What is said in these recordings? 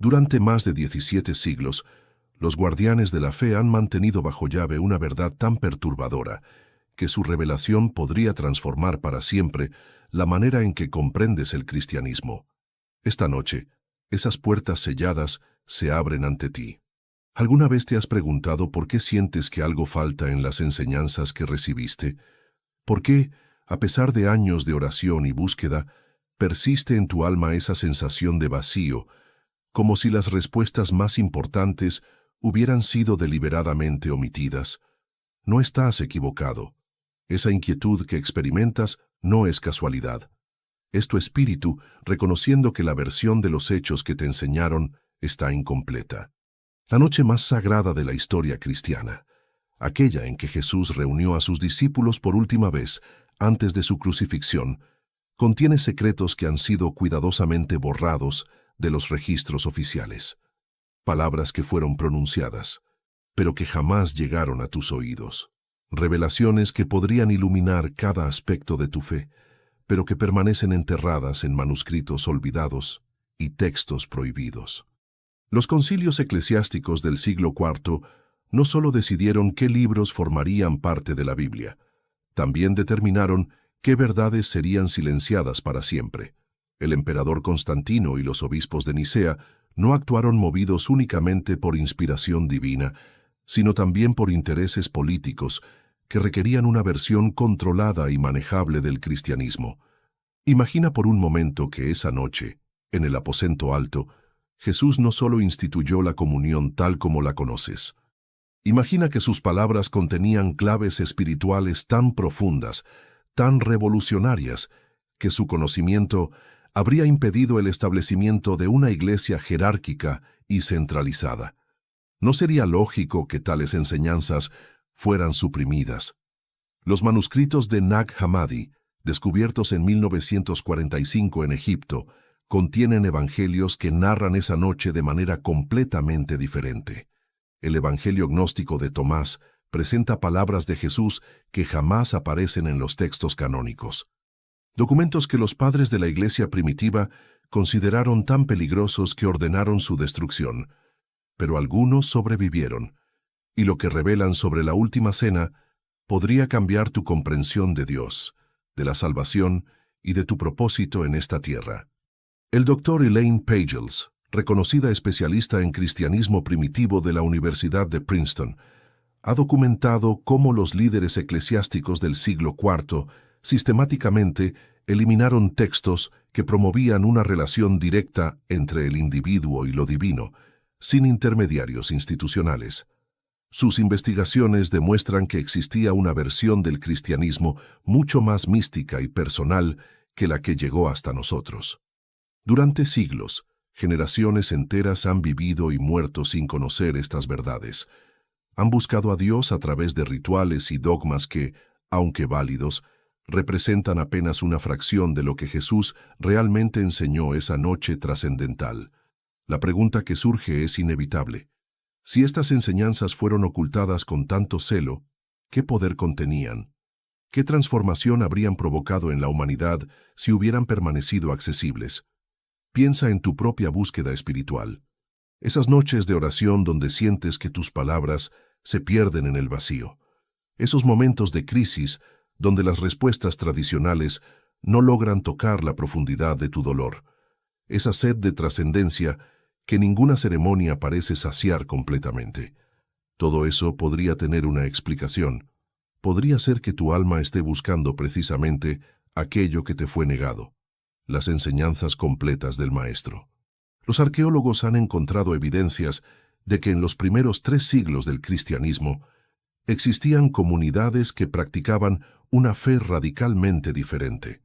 Durante más de 17 siglos, los guardianes de la fe han mantenido bajo llave una verdad tan perturbadora que su revelación podría transformar para siempre la manera en que comprendes el cristianismo. Esta noche, esas puertas selladas se abren ante ti. ¿Alguna vez te has preguntado por qué sientes que algo falta en las enseñanzas que recibiste? ¿Por qué, a pesar de años de oración y búsqueda, persiste en tu alma esa sensación de vacío, como si las respuestas más importantes hubieran sido deliberadamente omitidas? No estás equivocado. Esa inquietud que experimentas no es casualidad. Es tu espíritu reconociendo que la versión de los hechos que te enseñaron está incompleta. La noche más sagrada de la historia cristiana, aquella en que Jesús reunió a sus discípulos por última vez antes de su crucifixión, contiene secretos que han sido cuidadosamente borrados de los registros oficiales. Palabras que fueron pronunciadas, pero que jamás llegaron a tus oídos. Revelaciones que podrían iluminar cada aspecto de tu fe, pero que permanecen enterradas en manuscritos olvidados y textos prohibidos. Los concilios eclesiásticos del siglo IV no solo decidieron qué libros formarían parte de la Biblia, también determinaron qué verdades serían silenciadas para siempre. El emperador Constantino y los obispos de Nicea no actuaron movidos únicamente por inspiración divina, sino también por intereses políticos que requerían una versión controlada y manejable del cristianismo. Imagina por un momento que esa noche, en el aposento alto, Jesús no solo instituyó la comunión tal como la conoces. Imagina que sus palabras contenían claves espirituales tan profundas, tan revolucionarias, que su conocimiento habría impedido el establecimiento de una iglesia jerárquica y centralizada. ¿No sería lógico que tales enseñanzas fueran suprimidas? Los manuscritos de Nag Hammadi, descubiertos en 1945 en Egipto, contienen evangelios que narran esa noche de manera completamente diferente. El evangelio gnóstico de Tomás presenta palabras de Jesús que jamás aparecen en los textos canónicos. Documentos que los padres de la iglesia primitiva consideraron tan peligrosos que ordenaron su destrucción, pero algunos sobrevivieron, y lo que revelan sobre la última cena podría cambiar tu comprensión de Dios, de la salvación y de tu propósito en esta tierra. El Dr. Elaine Pagels, reconocida especialista en cristianismo primitivo de la Universidad de Princeton, ha documentado cómo los líderes eclesiásticos del siglo IV sistemáticamente eliminaron textos que promovían una relación directa entre el individuo y lo divino, sin intermediarios institucionales. Sus investigaciones demuestran que existía una versión del cristianismo mucho más mística y personal que la que llegó hasta nosotros. Durante siglos, generaciones enteras han vivido y muerto sin conocer estas verdades. Han buscado a Dios a través de rituales y dogmas que, aunque válidos, representan apenas una fracción de lo que Jesús realmente enseñó esa noche trascendental. La pregunta que surge es inevitable. Si estas enseñanzas fueron ocultadas con tanto celo, ¿qué poder contenían? ¿Qué transformación habrían provocado en la humanidad si hubieran permanecido accesibles? Piensa en tu propia búsqueda espiritual. Esas noches de oración donde sientes que tus palabras se pierden en el vacío. Esos momentos de crisis donde las respuestas tradicionales no logran tocar la profundidad de tu dolor. Esa sed de trascendencia que ninguna ceremonia parece saciar completamente. Todo eso podría tener una explicación. Podría ser que tu alma esté buscando precisamente aquello que te fue negado, las enseñanzas completas del Maestro. Los arqueólogos han encontrado evidencias de que en los primeros 3 siglos del cristianismo existían comunidades que practicaban una fe radicalmente diferente,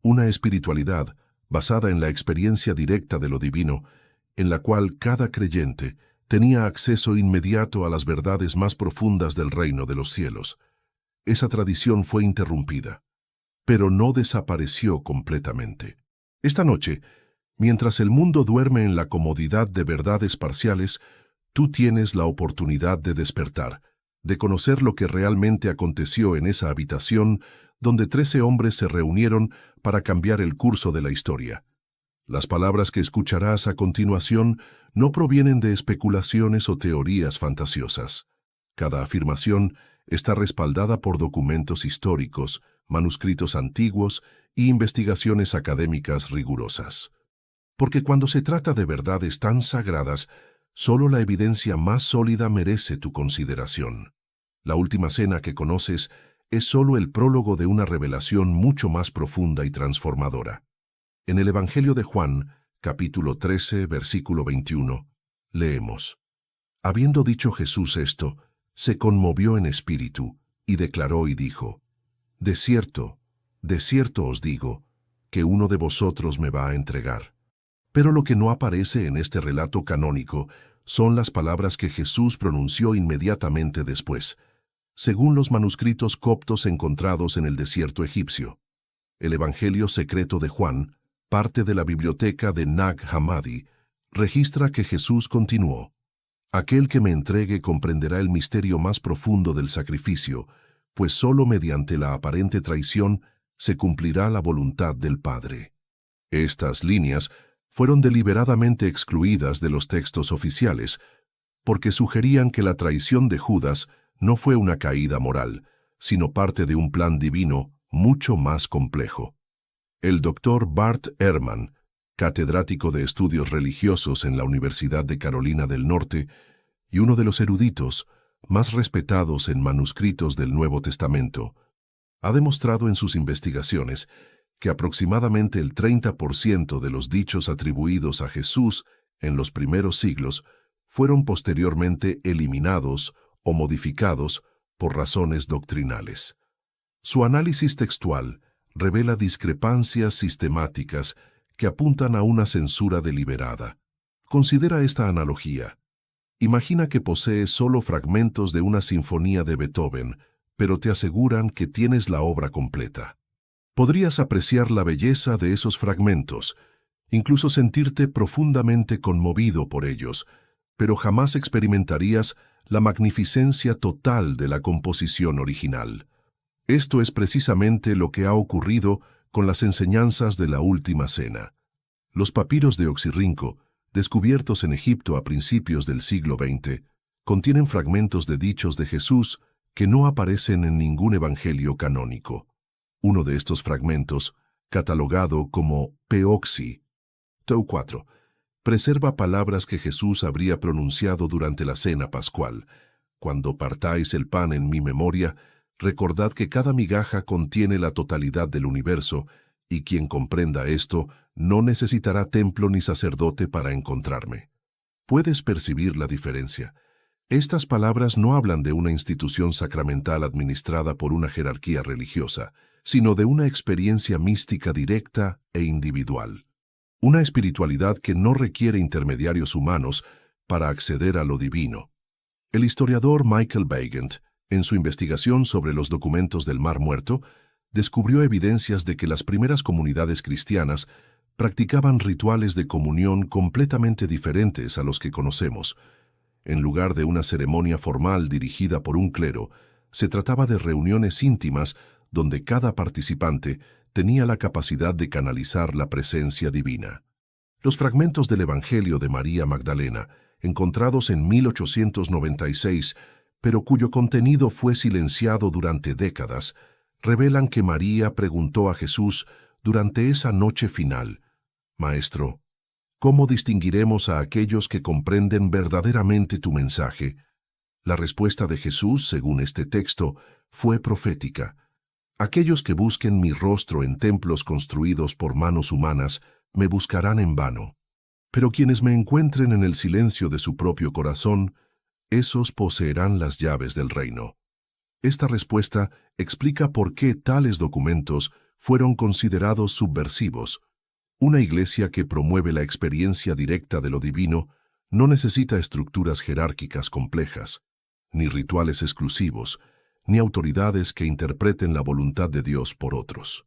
una espiritualidad basada en la experiencia directa de lo divino, en la cual cada creyente tenía acceso inmediato a las verdades más profundas del reino de los cielos. Esa tradición fue interrumpida, pero no desapareció completamente. Esta noche, mientras el mundo duerme en la comodidad de verdades parciales, tú tienes la oportunidad de despertar, de conocer lo que realmente aconteció en esa habitación donde 13 hombres se reunieron para cambiar el curso de la historia. Las palabras que escucharás a continuación no provienen de especulaciones o teorías fantasiosas. Cada afirmación está respaldada por documentos históricos, manuscritos antiguos y investigaciones académicas rigurosas. Porque cuando se trata de verdades tan sagradas, solo la evidencia más sólida merece tu consideración. La última cena que conoces es solo el prólogo de una revelación mucho más profunda y transformadora. En el Evangelio de Juan, capítulo 13, versículo 21, leemos: Habiendo dicho Jesús esto, se conmovió en espíritu, y declaró y dijo: de cierto os digo, que uno de vosotros me va a entregar. Pero lo que no aparece en este relato canónico son las palabras que Jesús pronunció inmediatamente después, según los manuscritos coptos encontrados en el desierto egipcio. El Evangelio secreto de Juan, parte de la biblioteca de Nag Hammadi, registra que Jesús continuó: Aquel que me entregue comprenderá el misterio más profundo del sacrificio, pues solo mediante la aparente traición se cumplirá la voluntad del Padre. Estas líneas fueron deliberadamente excluidas de los textos oficiales, porque sugerían que la traición de Judas no fue una caída moral, sino parte de un plan divino mucho más complejo. El doctor Bart Ehrman, catedrático de estudios religiosos en la Universidad de Carolina del Norte y uno de los eruditos más respetados en manuscritos del Nuevo Testamento, ha demostrado en sus investigaciones que aproximadamente el 30% de los dichos atribuidos a Jesús en los primeros siglos fueron posteriormente eliminados o modificados por razones doctrinales. Su análisis textual revela discrepancias sistemáticas que apuntan a una censura deliberada. Considera esta analogía. Imagina que posees solo fragmentos de una sinfonía de Beethoven, pero te aseguran que tienes la obra completa. Podrías apreciar la belleza de esos fragmentos, incluso sentirte profundamente conmovido por ellos, pero jamás experimentarías la magnificencia total de la composición original. Esto es precisamente lo que ha ocurrido con las enseñanzas de la Última Cena. Los papiros de Oxirrinco, descubiertos en Egipto a principios del siglo XX, contienen fragmentos de dichos de Jesús que no aparecen en ningún evangelio canónico. Uno de estos fragmentos, catalogado como Peoxi, Teu 4, preserva palabras que Jesús habría pronunciado durante la cena pascual. Cuando partáis el pan en mi memoria, recordad que cada migaja contiene la totalidad del universo, y quien comprenda esto no necesitará templo ni sacerdote para encontrarme. ¿Puedes percibir la diferencia? Estas palabras no hablan de una institución sacramental administrada por una jerarquía religiosa, sino de una experiencia mística directa e individual. Una espiritualidad que no requiere intermediarios humanos para acceder a lo divino. El historiador Michael Begent, en su investigación sobre los documentos del Mar Muerto, descubrió evidencias de que las primeras comunidades cristianas practicaban rituales de comunión completamente diferentes a los que conocemos. En lugar de una ceremonia formal dirigida por un clero, se trataba de reuniones íntimas donde cada participante tenía la capacidad de canalizar la presencia divina. Los fragmentos del Evangelio de María Magdalena, encontrados en 1896, pero cuyo contenido fue silenciado durante décadas, revelan que María preguntó a Jesús durante esa noche final: Maestro, ¿cómo distinguiremos a aquellos que comprenden verdaderamente tu mensaje? La respuesta de Jesús, según este texto, fue profética. Aquellos que busquen mi rostro en templos construidos por manos humanas me buscarán en vano. Pero quienes me encuentren en el silencio de su propio corazón, esos poseerán las llaves del reino. Esta respuesta explica por qué tales documentos fueron considerados subversivos. Una iglesia que promueve la experiencia directa de lo divino no necesita estructuras jerárquicas complejas, ni rituales exclusivos, ni autoridades que interpreten la voluntad de Dios por otros.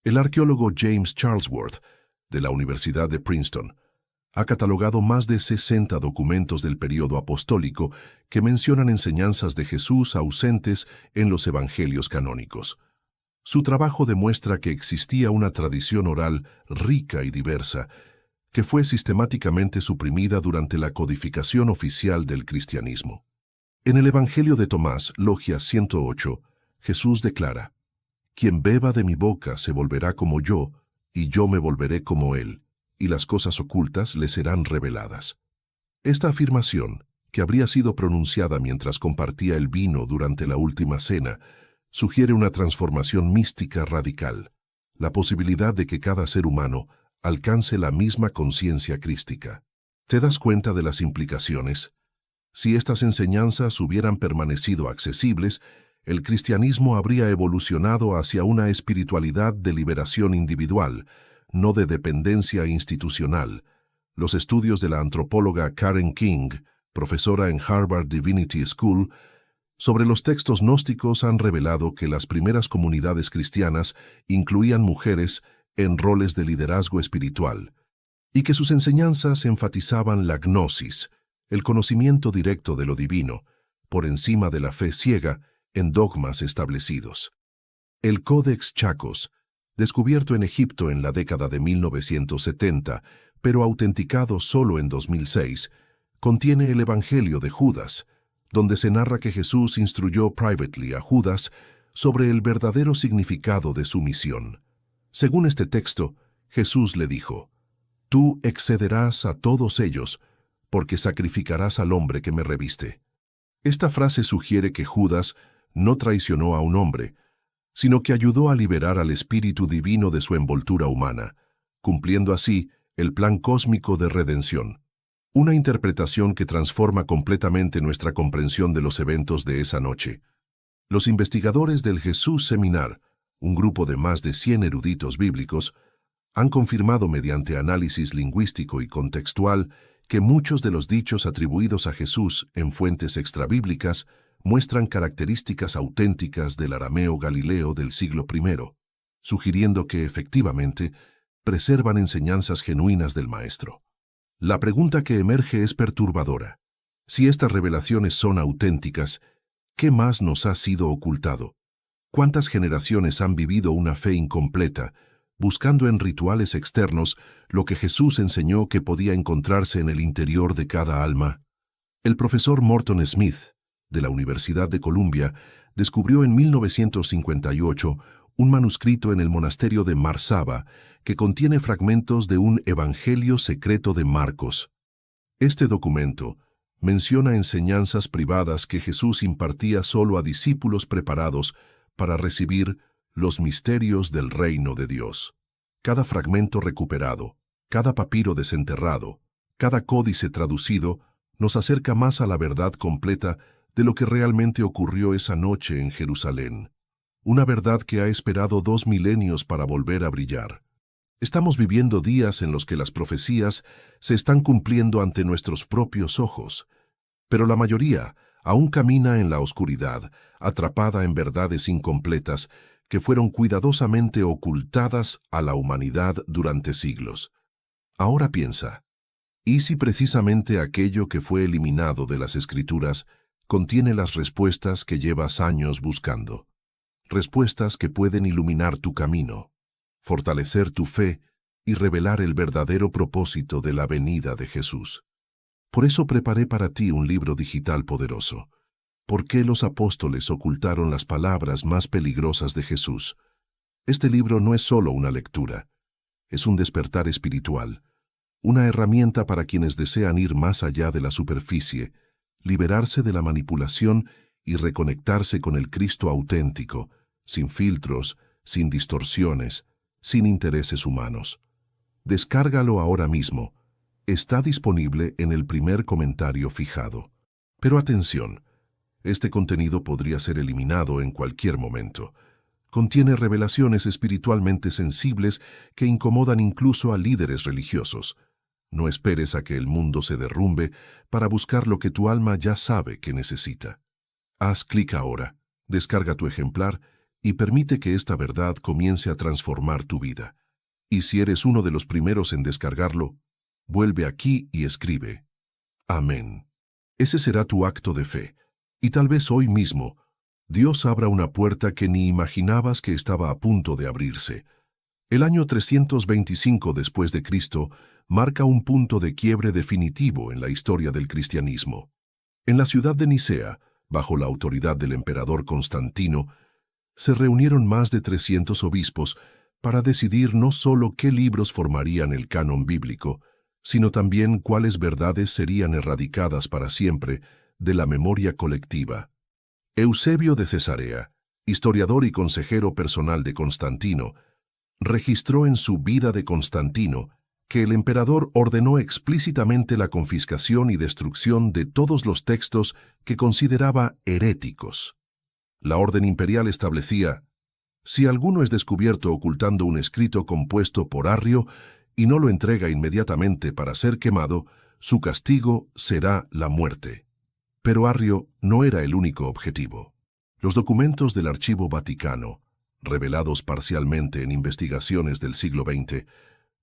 El arqueólogo James Charlesworth, de la Universidad de Princeton, ha catalogado más de 60 documentos del período apostólico que mencionan enseñanzas de Jesús ausentes en los evangelios canónicos. Su trabajo demuestra que existía una tradición oral rica y diversa, que fue sistemáticamente suprimida durante la codificación oficial del cristianismo. En el Evangelio de Tomás, Logia 108, Jesús declara: «Quien beba de mi boca se volverá como yo, y yo me volveré como él, y las cosas ocultas le serán reveladas». Esta afirmación, que habría sido pronunciada mientras compartía el vino durante la última cena, sugiere una transformación mística radical, la posibilidad de que cada ser humano alcance la misma conciencia crística. ¿Te das cuenta de las implicaciones? Si estas enseñanzas hubieran permanecido accesibles, el cristianismo habría evolucionado hacia una espiritualidad de liberación individual, no de dependencia institucional. Los estudios de la antropóloga Karen King, profesora en Harvard Divinity School, sobre los textos gnósticos han revelado que las primeras comunidades cristianas incluían mujeres en roles de liderazgo espiritual, y que sus enseñanzas enfatizaban la gnosis, el conocimiento directo de lo divino, por encima de la fe ciega en dogmas establecidos. El Códex Chacos, descubierto en Egipto en la década de 1970, pero autenticado solo en 2006, contiene el Evangelio de Judas, donde se narra que Jesús instruyó privately a Judas sobre el verdadero significado de su misión. Según este texto, Jesús le dijo: «Tú excederás a todos ellos, porque sacrificarás al hombre que me reviste». Esta frase sugiere que Judas no traicionó a un hombre, sino que ayudó a liberar al espíritu divino de su envoltura humana, cumpliendo así el plan cósmico de redención. Una interpretación que transforma completamente nuestra comprensión de los eventos de esa noche. Los investigadores del Jesús Seminar, un grupo de más de 100 eruditos bíblicos, han confirmado mediante análisis lingüístico y contextual que muchos de los dichos atribuidos a Jesús en fuentes extrabíblicas muestran características auténticas del arameo galileo del siglo I, sugiriendo que, efectivamente, preservan enseñanzas genuinas del Maestro. La pregunta que emerge es perturbadora. Si estas revelaciones son auténticas, ¿qué más nos ha sido ocultado? ¿Cuántas generaciones han vivido una fe incompleta, buscando en rituales externos lo que Jesús enseñó que podía encontrarse en el interior de cada alma? El profesor Morton Smith, de la Universidad de Columbia, descubrió en 1958 un manuscrito en el monasterio de Marsaba que contiene fragmentos de un Evangelio secreto de Marcos. Este documento menciona enseñanzas privadas que Jesús impartía solo a discípulos preparados para recibir los misterios del reino de Dios. Cada fragmento recuperado, cada papiro desenterrado, cada códice traducido nos acerca más a la verdad completa de lo que realmente ocurrió esa noche en Jerusalén. Una verdad que ha esperado 2 milenios para volver a brillar. Estamos viviendo días en los que las profecías se están cumpliendo ante nuestros propios ojos, pero la mayoría aún camina en la oscuridad, atrapada en verdades incompletas que fueron cuidadosamente ocultadas a la humanidad durante siglos. Ahora piensa, ¿y si precisamente aquello que fue eliminado de las Escrituras contiene las respuestas que llevas años buscando? Respuestas que pueden iluminar tu camino, fortalecer tu fe y revelar el verdadero propósito de la venida de Jesús. Por eso preparé para ti un libro digital poderoso. ¿Por qué los apóstoles ocultaron las palabras más peligrosas de Jesús? Este libro no es solo una lectura, es un despertar espiritual, una herramienta para quienes desean ir más allá de la superficie, liberarse de la manipulación y reconectarse con el Cristo auténtico, sin filtros, sin distorsiones, sin intereses humanos. Descárgalo ahora mismo. Está disponible en el primer comentario fijado. Pero atención, este contenido podría ser eliminado en cualquier momento. Contiene revelaciones espiritualmente sensibles que incomodan incluso a líderes religiosos. No esperes a que el mundo se derrumbe para buscar lo que tu alma ya sabe que necesita. Haz clic ahora, descarga tu ejemplar y permite que esta verdad comience a transformar tu vida. Y si eres uno de los primeros en descargarlo, vuelve aquí y escribe: Amén. Ese será tu acto de fe. Y tal vez hoy mismo, Dios abra una puerta que ni imaginabas que estaba a punto de abrirse. El año 325 después de Cristo marca un punto de quiebre definitivo en la historia del cristianismo. En la ciudad de Nicea, bajo la autoridad del emperador Constantino, se reunieron más de 300 obispos para decidir no solo qué libros formarían el canon bíblico, sino también cuáles verdades serían erradicadas para siempre de la memoria colectiva. Eusebio de Cesarea, historiador y consejero personal de Constantino, registró en su Vida de Constantino que el emperador ordenó explícitamente la confiscación y destrucción de todos los textos que consideraba heréticos. La orden imperial establecía: si alguno es descubierto ocultando un escrito compuesto por Arrio y no lo entrega inmediatamente para ser quemado, su castigo será la muerte. Pero Arrio no era el único objetivo. Los documentos del Archivo Vaticano, revelados parcialmente en investigaciones del siglo XX,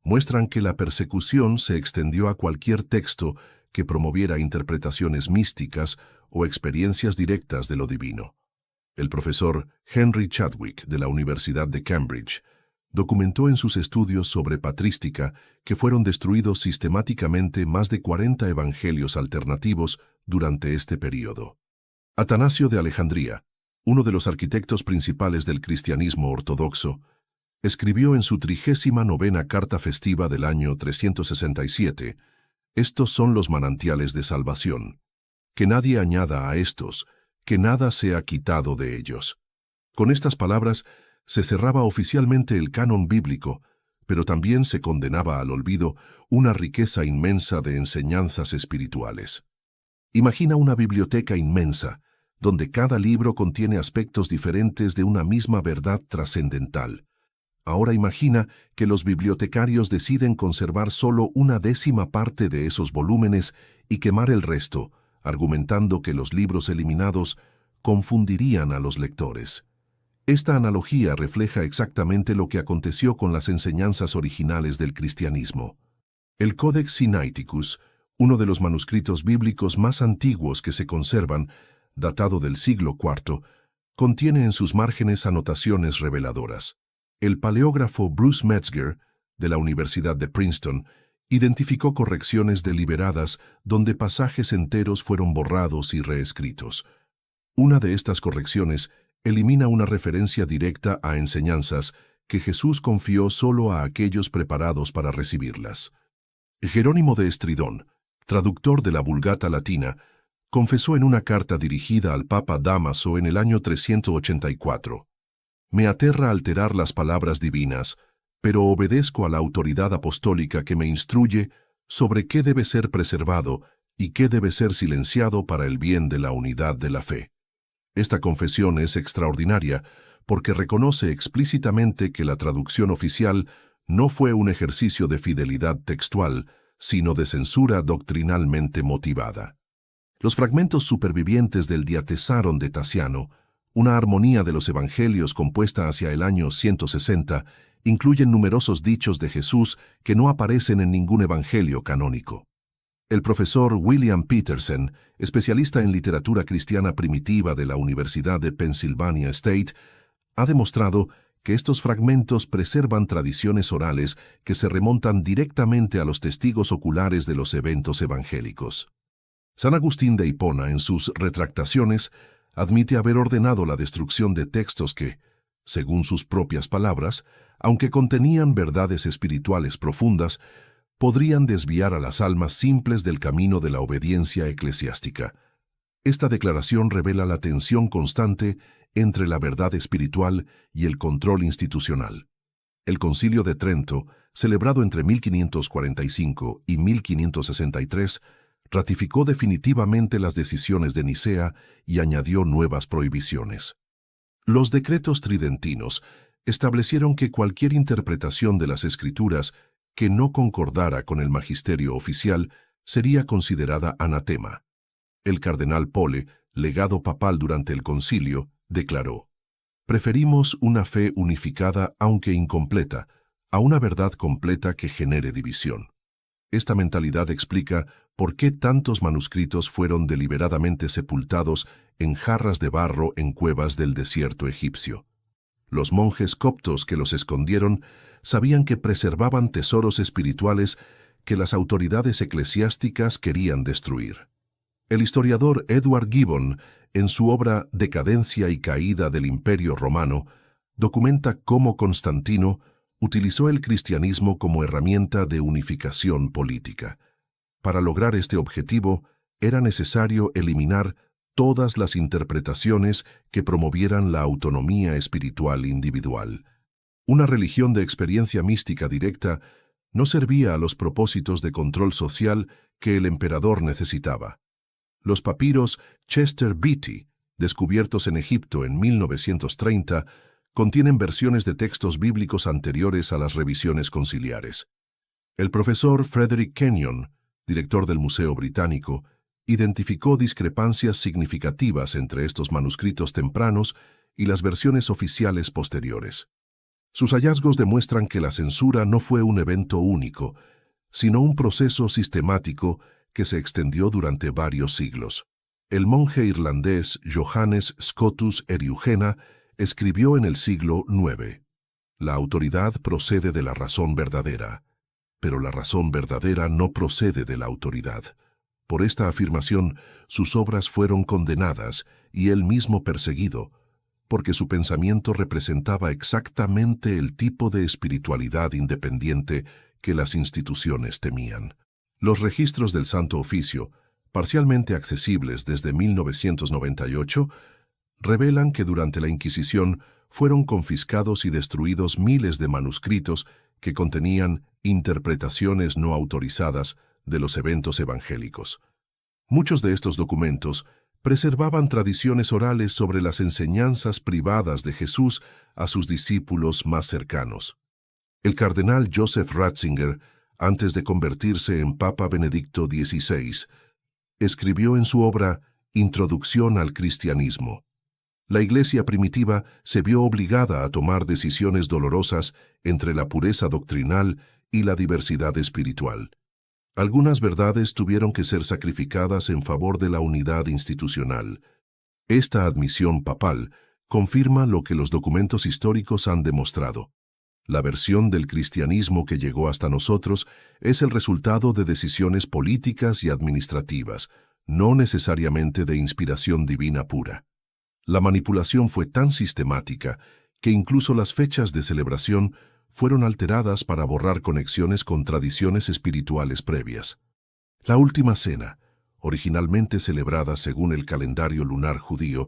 muestran que la persecución se extendió a cualquier texto que promoviera interpretaciones místicas o experiencias directas de lo divino. El profesor Henry Chadwick de la Universidad de Cambridge documentó en sus estudios sobre patrística que fueron destruidos sistemáticamente más de 40 evangelios alternativos durante este período. Atanasio de Alejandría, uno de los arquitectos principales del cristianismo ortodoxo, escribió en su 39ª carta festiva del año 367: «Estos son los manantiales de salvación. Que nadie añada a estos, que nada sea quitado de ellos». Con estas palabras se cerraba oficialmente el canon bíblico, pero también se condenaba al olvido una riqueza inmensa de enseñanzas espirituales. Imagina una biblioteca inmensa, donde cada libro contiene aspectos diferentes de una misma verdad trascendental. Ahora imagina que los bibliotecarios deciden conservar solo una décima parte de esos volúmenes y quemar el resto, argumentando que los libros eliminados confundirían a los lectores. Esta analogía refleja exactamente lo que aconteció con las enseñanzas originales del cristianismo. El Codex Sinaiticus, uno de los manuscritos bíblicos más antiguos que se conservan, datado del siglo IV, contiene en sus márgenes anotaciones reveladoras. El paleógrafo Bruce Metzger, de la Universidad de Princeton, identificó correcciones deliberadas donde pasajes enteros fueron borrados y reescritos. Una de estas correcciones elimina una referencia directa a enseñanzas que Jesús confió solo a aquellos preparados para recibirlas. Jerónimo de Estridón, traductor de la Vulgata latina, confesó en una carta dirigida al Papa Dámaso en el año 384: «Me aterra alterar las palabras divinas, pero obedezco a la autoridad apostólica que me instruye sobre qué debe ser preservado y qué debe ser silenciado para el bien de la unidad de la fe». Esta confesión es extraordinaria porque reconoce explícitamente que la traducción oficial no fue un ejercicio de fidelidad textual, sino de censura doctrinalmente motivada. Los fragmentos supervivientes del Diatessaron de Tasiano, una armonía de los evangelios compuesta hacia el año 160, incluyen numerosos dichos de Jesús que no aparecen en ningún evangelio canónico. El profesor William Peterson, especialista en literatura cristiana primitiva de la Universidad de Pennsylvania State, ha demostrado que estos fragmentos preservan tradiciones orales que se remontan directamente a los testigos oculares de los eventos evangélicos. San Agustín de Hipona, en sus Retractaciones, admite haber ordenado la destrucción de textos que, según sus propias palabras, aunque contenían verdades espirituales profundas, podrían desviar a las almas simples del camino de la obediencia eclesiástica. Esta declaración revela la tensión constante entre la verdad espiritual y el control institucional. El Concilio de Trento, celebrado entre 1545 y 1563, ratificó definitivamente las decisiones de Nicea y añadió nuevas prohibiciones. Los decretos tridentinos establecieron que cualquier interpretación de las Escrituras que no concordara con el magisterio oficial sería considerada anatema. El cardenal Pole, legado papal durante el concilio, declaró: «Preferimos una fe unificada aunque incompleta, a una verdad completa que genere división». Esta mentalidad explica por qué tantos manuscritos fueron deliberadamente sepultados en jarras de barro en cuevas del desierto egipcio. Los monjes coptos que los escondieron sabían que preservaban tesoros espirituales que las autoridades eclesiásticas querían destruir. El historiador Edward Gibbon, en su obra Decadencia y caída del Imperio Romano, documenta cómo Constantino utilizó el cristianismo como herramienta de unificación política. Para lograr este objetivo, era necesario eliminar todas las interpretaciones que promovieran la autonomía espiritual individual. Una religión de experiencia mística directa no servía a los propósitos de control social que el emperador necesitaba. Los papiros Chester Beatty, descubiertos en Egipto en 1930, contienen versiones de textos bíblicos anteriores a las revisiones conciliares. El profesor Frederick Kenyon, director del Museo Británico, identificó discrepancias significativas entre estos manuscritos tempranos y las versiones oficiales posteriores. Sus hallazgos demuestran que la censura no fue un evento único, sino un proceso sistemático que se extendió durante varios siglos. El monje irlandés Johannes Scotus Eriugena escribió en el siglo IX: «La autoridad procede de la razón verdadera, pero la razón verdadera no procede de la autoridad». Por esta afirmación, sus obras fueron condenadas y él mismo perseguido, porque su pensamiento representaba exactamente el tipo de espiritualidad independiente que las instituciones temían. Los registros del Santo Oficio, parcialmente accesibles desde 1998, revelan que durante la Inquisición fueron confiscados y destruidos miles de manuscritos que contenían interpretaciones no autorizadas de los eventos evangélicos. Muchos de estos documentos preservaban tradiciones orales sobre las enseñanzas privadas de Jesús a sus discípulos más cercanos. El cardenal Joseph Ratzinger, antes de convertirse en Papa Benedicto XVI, escribió en su obra Introducción al Cristianismo: la Iglesia primitiva se vio obligada a tomar decisiones dolorosas entre la pureza doctrinal y la diversidad espiritual. Algunas verdades tuvieron que ser sacrificadas en favor de la unidad institucional. Esta admisión papal confirma lo que los documentos históricos han demostrado. La versión del cristianismo que llegó hasta nosotros es el resultado de decisiones políticas y administrativas, no necesariamente de inspiración divina pura. La manipulación fue tan sistemática que incluso las fechas de celebración fueron alteradas para borrar conexiones con tradiciones espirituales previas. La Última Cena, originalmente celebrada según el calendario lunar judío,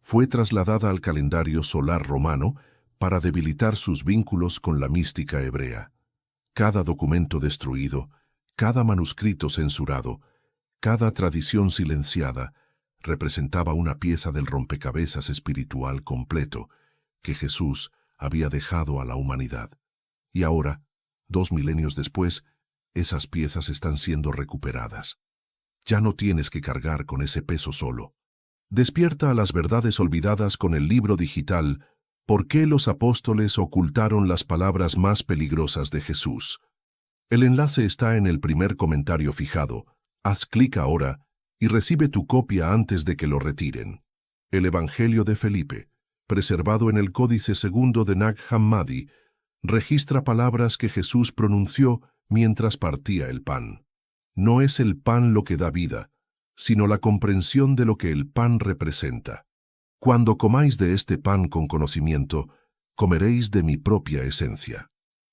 fue trasladada al calendario solar romano para debilitar sus vínculos con la mística hebrea. Cada documento destruido, cada manuscrito censurado, cada tradición silenciada, representaba una pieza del rompecabezas espiritual completo que Jesús había dejado a la humanidad. Y ahora, 2 milenios después, esas piezas están siendo recuperadas. Ya no tienes que cargar con ese peso solo. Despierta a las verdades olvidadas con el libro digital ¿Por qué los apóstoles ocultaron las palabras más peligrosas de Jesús? El enlace está en el primer comentario fijado. Haz clic ahora y recibe tu copia antes de que lo retiren. El Evangelio de Felipe, preservado en el Códice Segundo de Nag Hammadi, registra palabras que Jesús pronunció mientras partía el pan. No es el pan lo que da vida, sino la comprensión de lo que el pan representa. Cuando comáis de este pan con conocimiento, comeréis de mi propia esencia.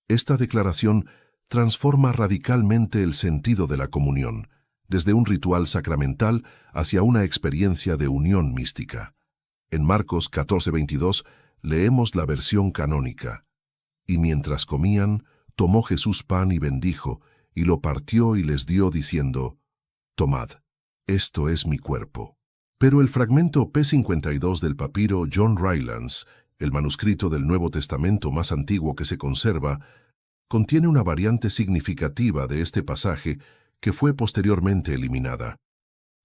Esta declaración transforma radicalmente el sentido de la comunión, desde un ritual sacramental hacia una experiencia de unión mística. En Marcos 14:22 leemos la versión canónica. Y mientras comían, tomó Jesús pan y bendijo, y lo partió y les dio diciendo: Tomad, esto es mi cuerpo. Pero el fragmento P52 del papiro John Rylands, el manuscrito del Nuevo Testamento más antiguo que se conserva, contiene una variante significativa de este pasaje que fue posteriormente eliminada.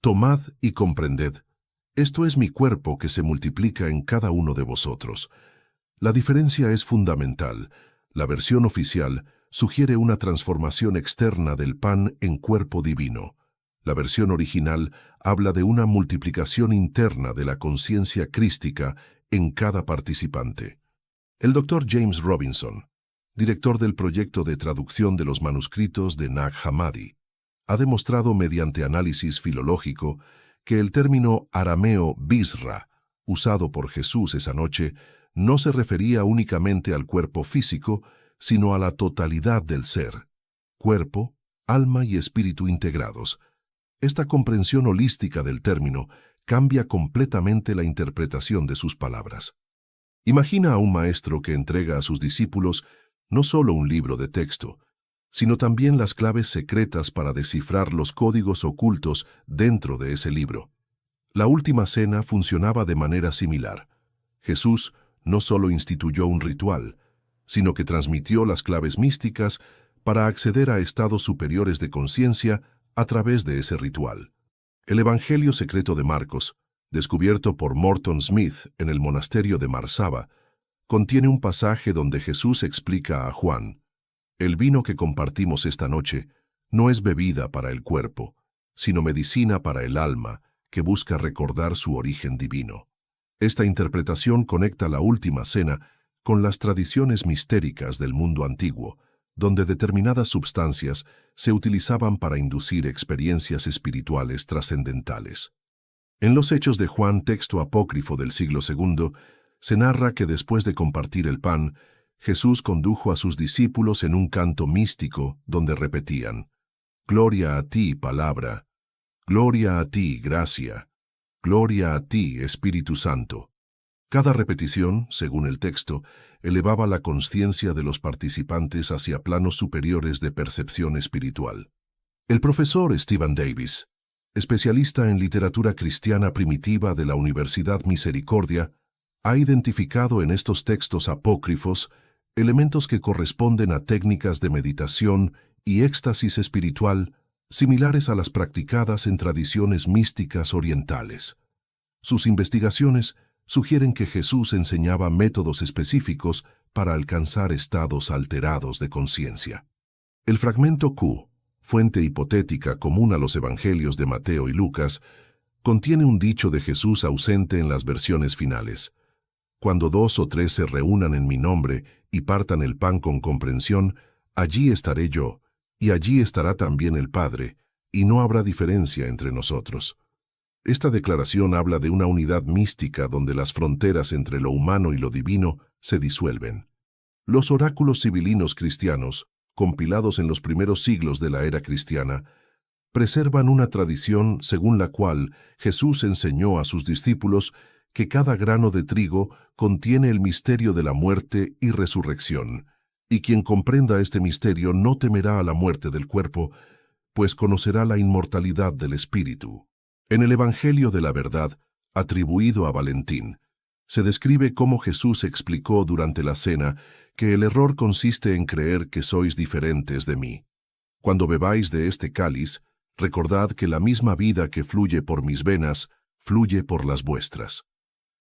Tomad y comprended, esto es mi cuerpo que se multiplica en cada uno de vosotros. La diferencia es fundamental. La versión oficial sugiere una transformación externa del pan en cuerpo divino. La versión original habla de una multiplicación interna de la conciencia crística en cada participante. El Dr. James Robinson, director del proyecto de traducción de los manuscritos de Nag Hammadi, ha demostrado mediante análisis filológico que el término arameo bisra, usado por Jesús esa noche, no se refería únicamente al cuerpo físico, sino a la totalidad del ser, cuerpo, alma y espíritu integrados. Esta comprensión holística del término cambia completamente la interpretación de sus palabras. Imagina a un maestro que entrega a sus discípulos no solo un libro de texto, sino también las claves secretas para descifrar los códigos ocultos dentro de ese libro. La última cena funcionaba de manera similar. Jesús no solo instituyó un ritual, sino que transmitió las claves místicas para acceder a estados superiores de conciencia a través de ese ritual. El Evangelio secreto de Marcos, descubierto por Morton Smith en el monasterio de Marsaba, contiene un pasaje donde Jesús explica a Juan: el vino que compartimos esta noche no es bebida para el cuerpo, sino medicina para el alma, que busca recordar su origen divino. Esta interpretación conecta la última cena con las tradiciones mistéricas del mundo antiguo, donde determinadas sustancias se utilizaban para inducir experiencias espirituales trascendentales. En los Hechos de Juan, texto apócrifo del siglo II, se narra que después de compartir el pan, Jesús condujo a sus discípulos en un canto místico donde repetían: «Gloria a ti, palabra, gloria a ti, gracia, gloria a ti, Espíritu Santo». Cada repetición, según el texto, elevaba la consciencia de los participantes hacia planos superiores de percepción espiritual. El profesor Stephen Davis, especialista en literatura cristiana primitiva de la Universidad Misericordia, ha identificado en estos textos apócrifos elementos que corresponden a técnicas de meditación y éxtasis espiritual similares a las practicadas en tradiciones místicas orientales. Sus investigaciones sugieren que Jesús enseñaba métodos específicos para alcanzar estados alterados de conciencia. El fragmento Q, fuente hipotética común a los evangelios de Mateo y Lucas, contiene un dicho de Jesús ausente en las versiones finales: «Cuando 2 o 3 se reúnan en mi nombre y partan el pan con comprensión, allí estaré yo, y allí estará también el Padre, y no habrá diferencia entre nosotros». Esta declaración habla de una unidad mística donde las fronteras entre lo humano y lo divino se disuelven. Los oráculos sibilinos cristianos, compilados en los primeros siglos de la era cristiana, preservan una tradición según la cual Jesús enseñó a sus discípulos que cada grano de trigo contiene el misterio de la muerte y resurrección, y quien comprenda este misterio no temerá a la muerte del cuerpo, pues conocerá la inmortalidad del espíritu. En el Evangelio de la Verdad, atribuido a Valentín, se describe cómo Jesús explicó durante la cena que el error consiste en creer que sois diferentes de mí. Cuando bebáis de este cáliz, recordad que la misma vida que fluye por mis venas, fluye por las vuestras.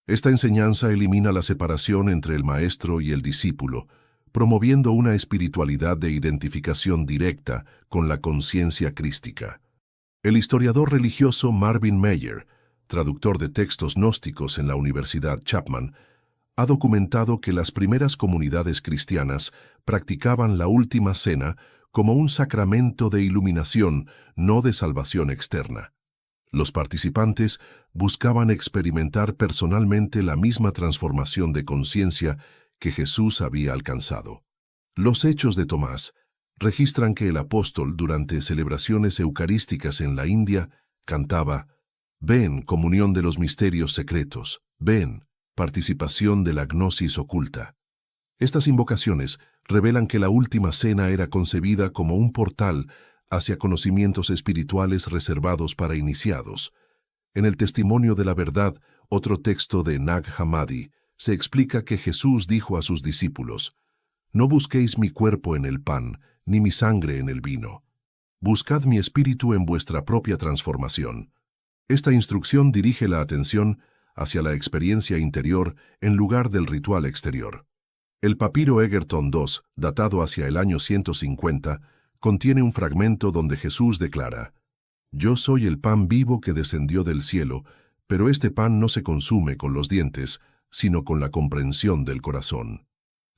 Esta enseñanza elimina la separación entre el maestro y el discípulo, promoviendo una espiritualidad de identificación directa con la conciencia crística. El historiador religioso Marvin Meyer, traductor de textos gnósticos en la Universidad Chapman, ha documentado que las primeras comunidades cristianas practicaban la última cena como un sacramento de iluminación, no de salvación externa. Los participantes buscaban experimentar personalmente la misma transformación de conciencia que Jesús había alcanzado. Los Hechos de Tomás registran que el apóstol, durante celebraciones eucarísticas en la India, cantaba: «Ven, comunión de los misterios secretos, ven, participación de la gnosis oculta». Estas invocaciones revelan que la última cena era concebida como un portal hacia conocimientos espirituales reservados para iniciados. En el Testimonio de la Verdad, otro texto de Nag Hammadi, se explica que Jesús dijo a sus discípulos: «No busquéis mi cuerpo en el pan, ni mi sangre en el vino. Buscad mi espíritu en vuestra propia transformación». Esta instrucción dirige la atención hacia la experiencia interior en lugar del ritual exterior. El papiro Egerton II, datado hacia el año 150, contiene un fragmento donde Jesús declara: «Yo soy el pan vivo que descendió del cielo, pero este pan no se consume con los dientes, sino con la comprensión del corazón».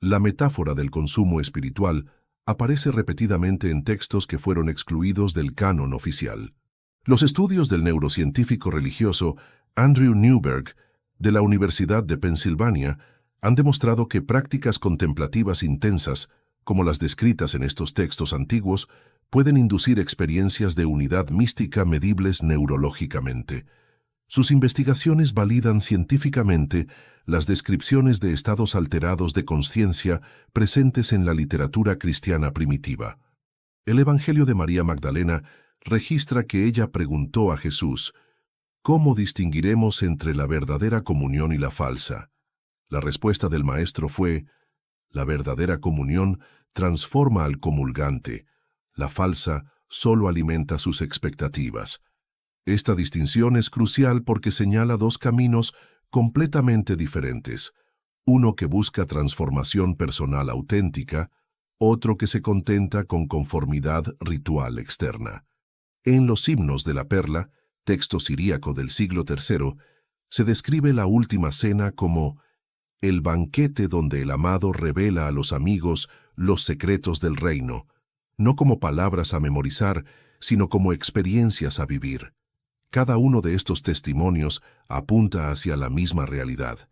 La metáfora del consumo espiritual aparece repetidamente en textos que fueron excluidos del canon oficial. Los estudios del neurocientífico religioso Andrew Newberg, de la Universidad de Pensilvania, han demostrado que prácticas contemplativas intensas, como las descritas en estos textos antiguos, pueden inducir experiencias de unidad mística medibles neurológicamente. Sus investigaciones validan científicamente las descripciones de estados alterados de conciencia presentes en la literatura cristiana primitiva. El Evangelio de María Magdalena registra que ella preguntó a Jesús: ¿cómo distinguiremos entre la verdadera comunión y la falsa? La respuesta del Maestro fue: la verdadera comunión transforma al comulgante, la falsa solo alimenta sus expectativas. Esta distinción es crucial porque señala dos caminos completamente diferentes, uno que busca transformación personal auténtica, otro que se contenta con conformidad ritual externa. En los himnos de la Perla, texto siríaco del siglo III, se describe la última cena como el banquete donde el amado revela a los amigos los secretos del reino, no como palabras a memorizar, sino como experiencias a vivir. Cada uno de estos testimonios apunta hacia la misma realidad.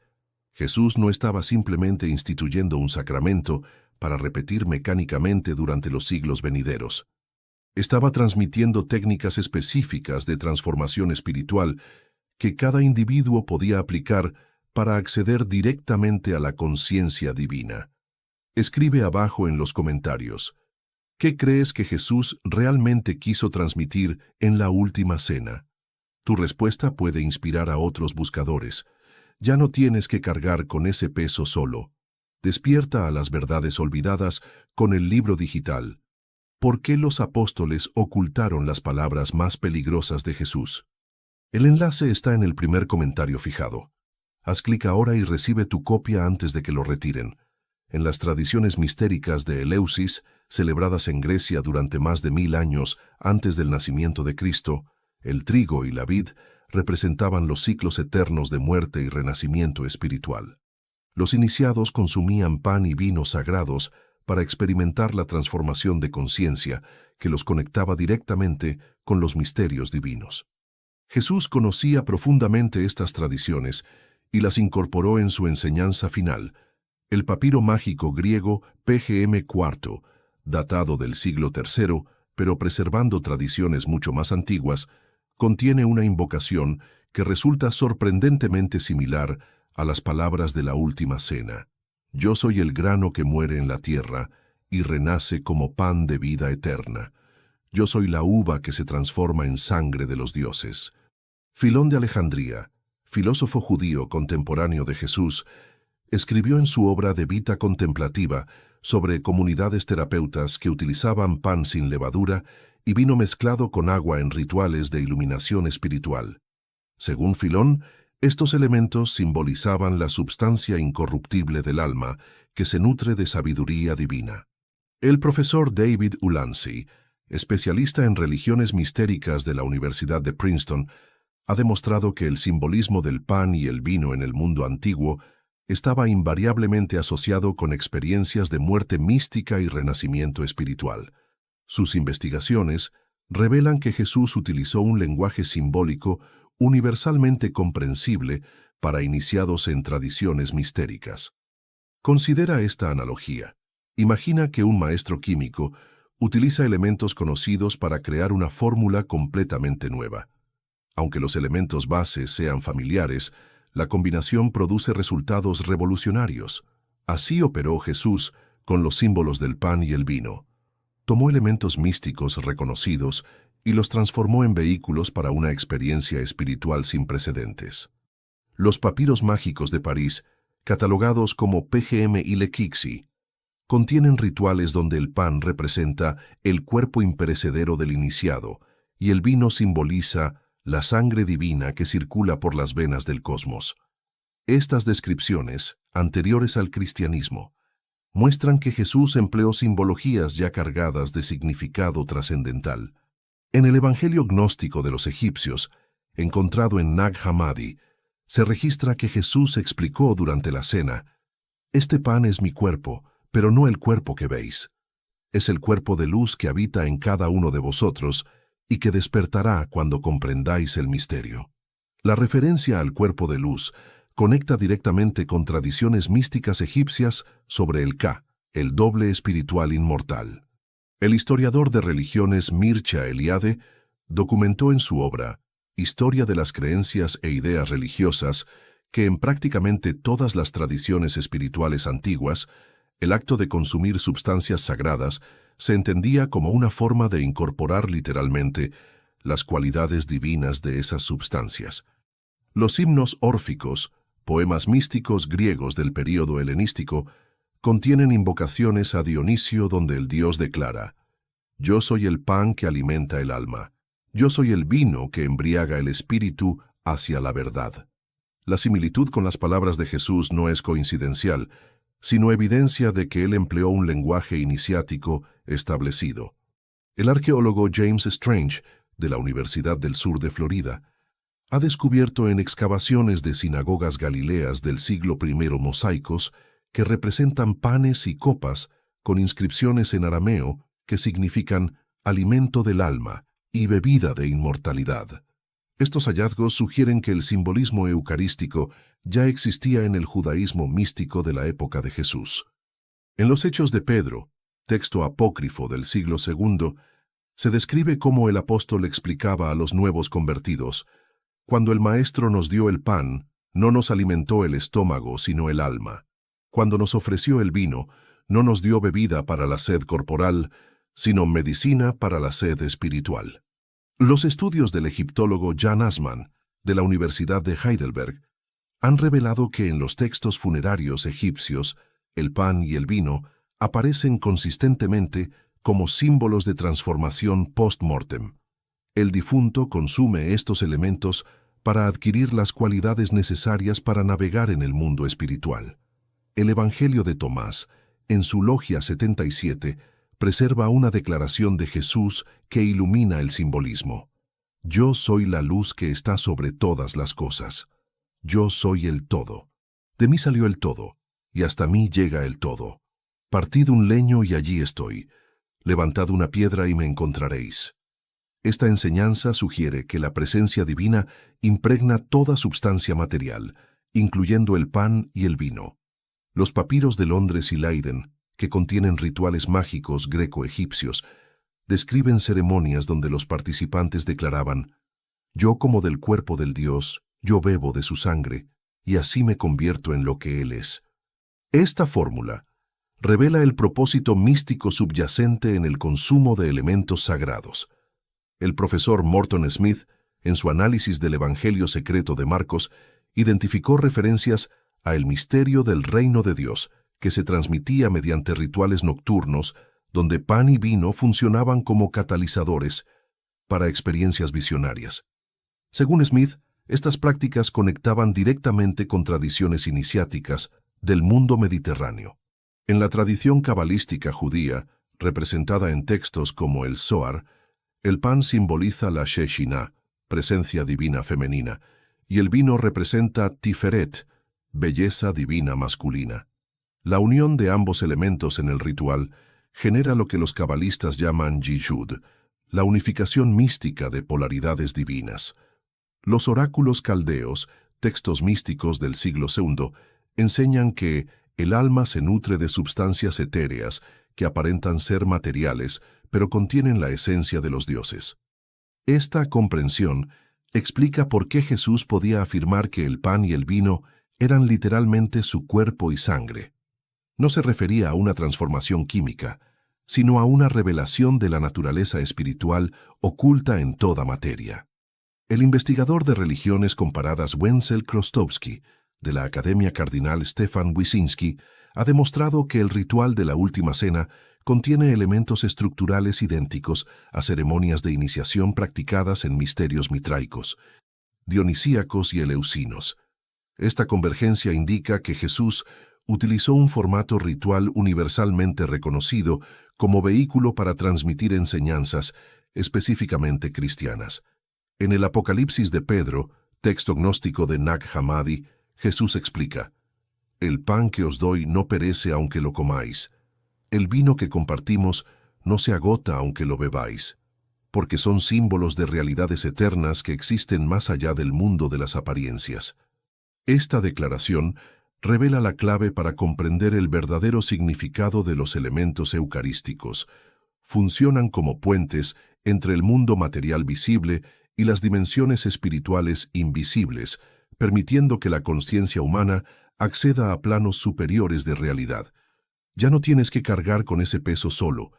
Jesús no estaba simplemente instituyendo un sacramento para repetir mecánicamente durante los siglos venideros. Estaba transmitiendo técnicas específicas de transformación espiritual que cada individuo podía aplicar para acceder directamente a la conciencia divina. Escribe abajo en los comentarios: ¿qué crees que Jesús realmente quiso transmitir en la última cena? Tu respuesta puede inspirar a otros buscadores. Ya no tienes que cargar con ese peso solo. Despierta a las verdades olvidadas con el libro digital. ¿Por qué los apóstoles ocultaron las palabras más peligrosas de Jesús? El enlace está en el primer comentario fijado. Haz clic ahora y recibe tu copia antes de que lo retiren. En las tradiciones mistéricas de Eleusis, celebradas en Grecia durante más de 1000 años antes del nacimiento de Cristo, el trigo y la vid representaban los ciclos eternos de muerte y renacimiento espiritual. Los iniciados consumían pan y vino sagrados para experimentar la transformación de conciencia que los conectaba directamente con los misterios divinos. Jesús conocía profundamente estas tradiciones y las incorporó en su enseñanza final. El papiro mágico griego PGM IV, datado del siglo III, pero preservando tradiciones mucho más antiguas, contiene una invocación que resulta sorprendentemente similar a las palabras de la última cena. Yo soy el grano que muere en la tierra y renace como pan de vida eterna. Yo soy la uva que se transforma en sangre de los dioses. Filón de Alejandría, filósofo judío contemporáneo de Jesús, escribió en su obra De Vita Contemplativa sobre comunidades terapeutas que utilizaban pan sin levadura y vino mezclado con agua en rituales de iluminación espiritual. Según Filón, estos elementos simbolizaban la substancia incorruptible del alma que se nutre de sabiduría divina. El profesor David Ulansey, especialista en religiones mistéricas de la Universidad de Princeton, ha demostrado que el simbolismo del pan y el vino en el mundo antiguo estaba invariablemente asociado con experiencias de muerte mística y renacimiento espiritual. Sus investigaciones revelan que Jesús utilizó un lenguaje simbólico universalmente comprensible para iniciados en tradiciones mistéricas. Considera esta analogía. Imagina que un maestro químico utiliza elementos conocidos para crear una fórmula completamente nueva. Aunque los elementos base sean familiares, la combinación produce resultados revolucionarios. Así operó Jesús con los símbolos del pan y el vino. Tomó elementos místicos reconocidos y los transformó en vehículos para una experiencia espiritual sin precedentes. Los papiros mágicos de París, catalogados como PGM y Lekiksi, contienen rituales donde el pan representa el cuerpo imperecedero del iniciado y el vino simboliza la sangre divina que circula por las venas del cosmos. Estas descripciones, anteriores al cristianismo, muestran que Jesús empleó simbologías ya cargadas de significado trascendental. En el Evangelio gnóstico de los egipcios, encontrado en Nag Hammadi, se registra que Jesús explicó durante la cena: Este pan es mi cuerpo, pero no el cuerpo que veis. Es el cuerpo de luz que habita en cada uno de vosotros y que despertará cuando comprendáis el misterio. La referencia al cuerpo de luz conecta directamente con tradiciones místicas egipcias sobre el Ka, el doble espiritual inmortal. El historiador de religiones Mircea Eliade documentó en su obra Historia de las creencias e ideas religiosas que en prácticamente todas las tradiciones espirituales antiguas, el acto de consumir sustancias sagradas se entendía como una forma de incorporar literalmente las cualidades divinas de esas sustancias. Los himnos órficos, poemas místicos griegos del período helenístico, contienen invocaciones a Dionisio donde el dios declara: «Yo soy el pan que alimenta el alma. Yo soy el vino que embriaga el espíritu hacia la verdad». La similitud con las palabras de Jesús no es coincidencial, sino evidencia de que él empleó un lenguaje iniciático establecido. El arqueólogo James Strange, de la Universidad del Sur de Florida, ha descubierto en excavaciones de sinagogas galileas del siglo I mosaicos que representan panes y copas con inscripciones en arameo que significan alimento del alma y bebida de inmortalidad. Estos hallazgos sugieren que el simbolismo eucarístico ya existía en el judaísmo místico de la época de Jesús. En los Hechos de Pedro, texto apócrifo del siglo II, se describe cómo el apóstol explicaba a los nuevos convertidos: «Cuando el Maestro nos dio el pan, no nos alimentó el estómago, sino el alma. Cuando nos ofreció el vino, no nos dio bebida para la sed corporal, sino medicina para la sed espiritual». Los estudios del egiptólogo Jan Assmann, de la Universidad de Heidelberg, han revelado que en los textos funerarios egipcios, el pan y el vino aparecen consistentemente como símbolos de transformación post-mortem. El difunto consume estos elementos para adquirir las cualidades necesarias para navegar en el mundo espiritual. El Evangelio de Tomás, en su Logia 77, preserva una declaración de Jesús que ilumina el simbolismo. «Yo soy la luz que está sobre todas las cosas. Yo soy el todo. De mí salió el todo, y hasta mí llega el todo. Partid un leño y allí estoy. Levantad una piedra y me encontraréis». Esta enseñanza sugiere que la presencia divina impregna toda substancia material, incluyendo el pan y el vino. Los papiros de Londres y Leiden, que contienen rituales mágicos greco-egipcios, describen ceremonias donde los participantes declaraban: «Yo como del cuerpo del Dios, yo bebo de su sangre, y así me convierto en lo que Él es». Esta fórmula revela el propósito místico subyacente en el consumo de elementos sagrados. El profesor Morton Smith, en su análisis del Evangelio secreto de Marcos, identificó referencias a el misterio del reino de Dios, que se transmitía mediante rituales nocturnos, donde pan y vino funcionaban como catalizadores para experiencias visionarias. Según Smith, estas prácticas conectaban directamente con tradiciones iniciáticas del mundo mediterráneo. En la tradición cabalística judía, representada en textos como el Zohar, el pan simboliza la Shekhinah, presencia divina femenina, y el vino representa Tiferet, belleza divina masculina. La unión de ambos elementos en el ritual genera lo que los cabalistas llaman Yiyud, la unificación mística de polaridades divinas. Los oráculos caldeos, textos místicos del siglo II, enseñan que el alma se nutre de substancias etéreas que aparentan ser materiales, pero contienen la esencia de los dioses. Esta comprensión explica por qué Jesús podía afirmar que el pan y el vino eran literalmente su cuerpo y sangre. No se refería a una transformación química, sino a una revelación de la naturaleza espiritual oculta en toda materia. El investigador de religiones comparadas Wenzel Krostowski, de la Academia Cardinal Stefan Wyszynski, ha demostrado que el ritual de la Última Cena contiene elementos estructurales idénticos a ceremonias de iniciación practicadas en misterios mitraicos, dionisíacos y eleusinos. Esta convergencia indica que Jesús utilizó un formato ritual universalmente reconocido como vehículo para transmitir enseñanzas específicamente cristianas. En el Apocalipsis de Pedro, texto gnóstico de Nag Hammadi, Jesús explica: el pan que os doy no perece aunque lo comáis. El vino que compartimos no se agota aunque lo bebáis, porque son símbolos de realidades eternas que existen más allá del mundo de las apariencias. Esta declaración revela la clave para comprender el verdadero significado de los elementos eucarísticos. Funcionan como puentes entre el mundo material visible y las dimensiones espirituales invisibles, permitiendo que la conciencia humana acceda a planos superiores de realidad. Ya no tienes que cargar con ese peso solo.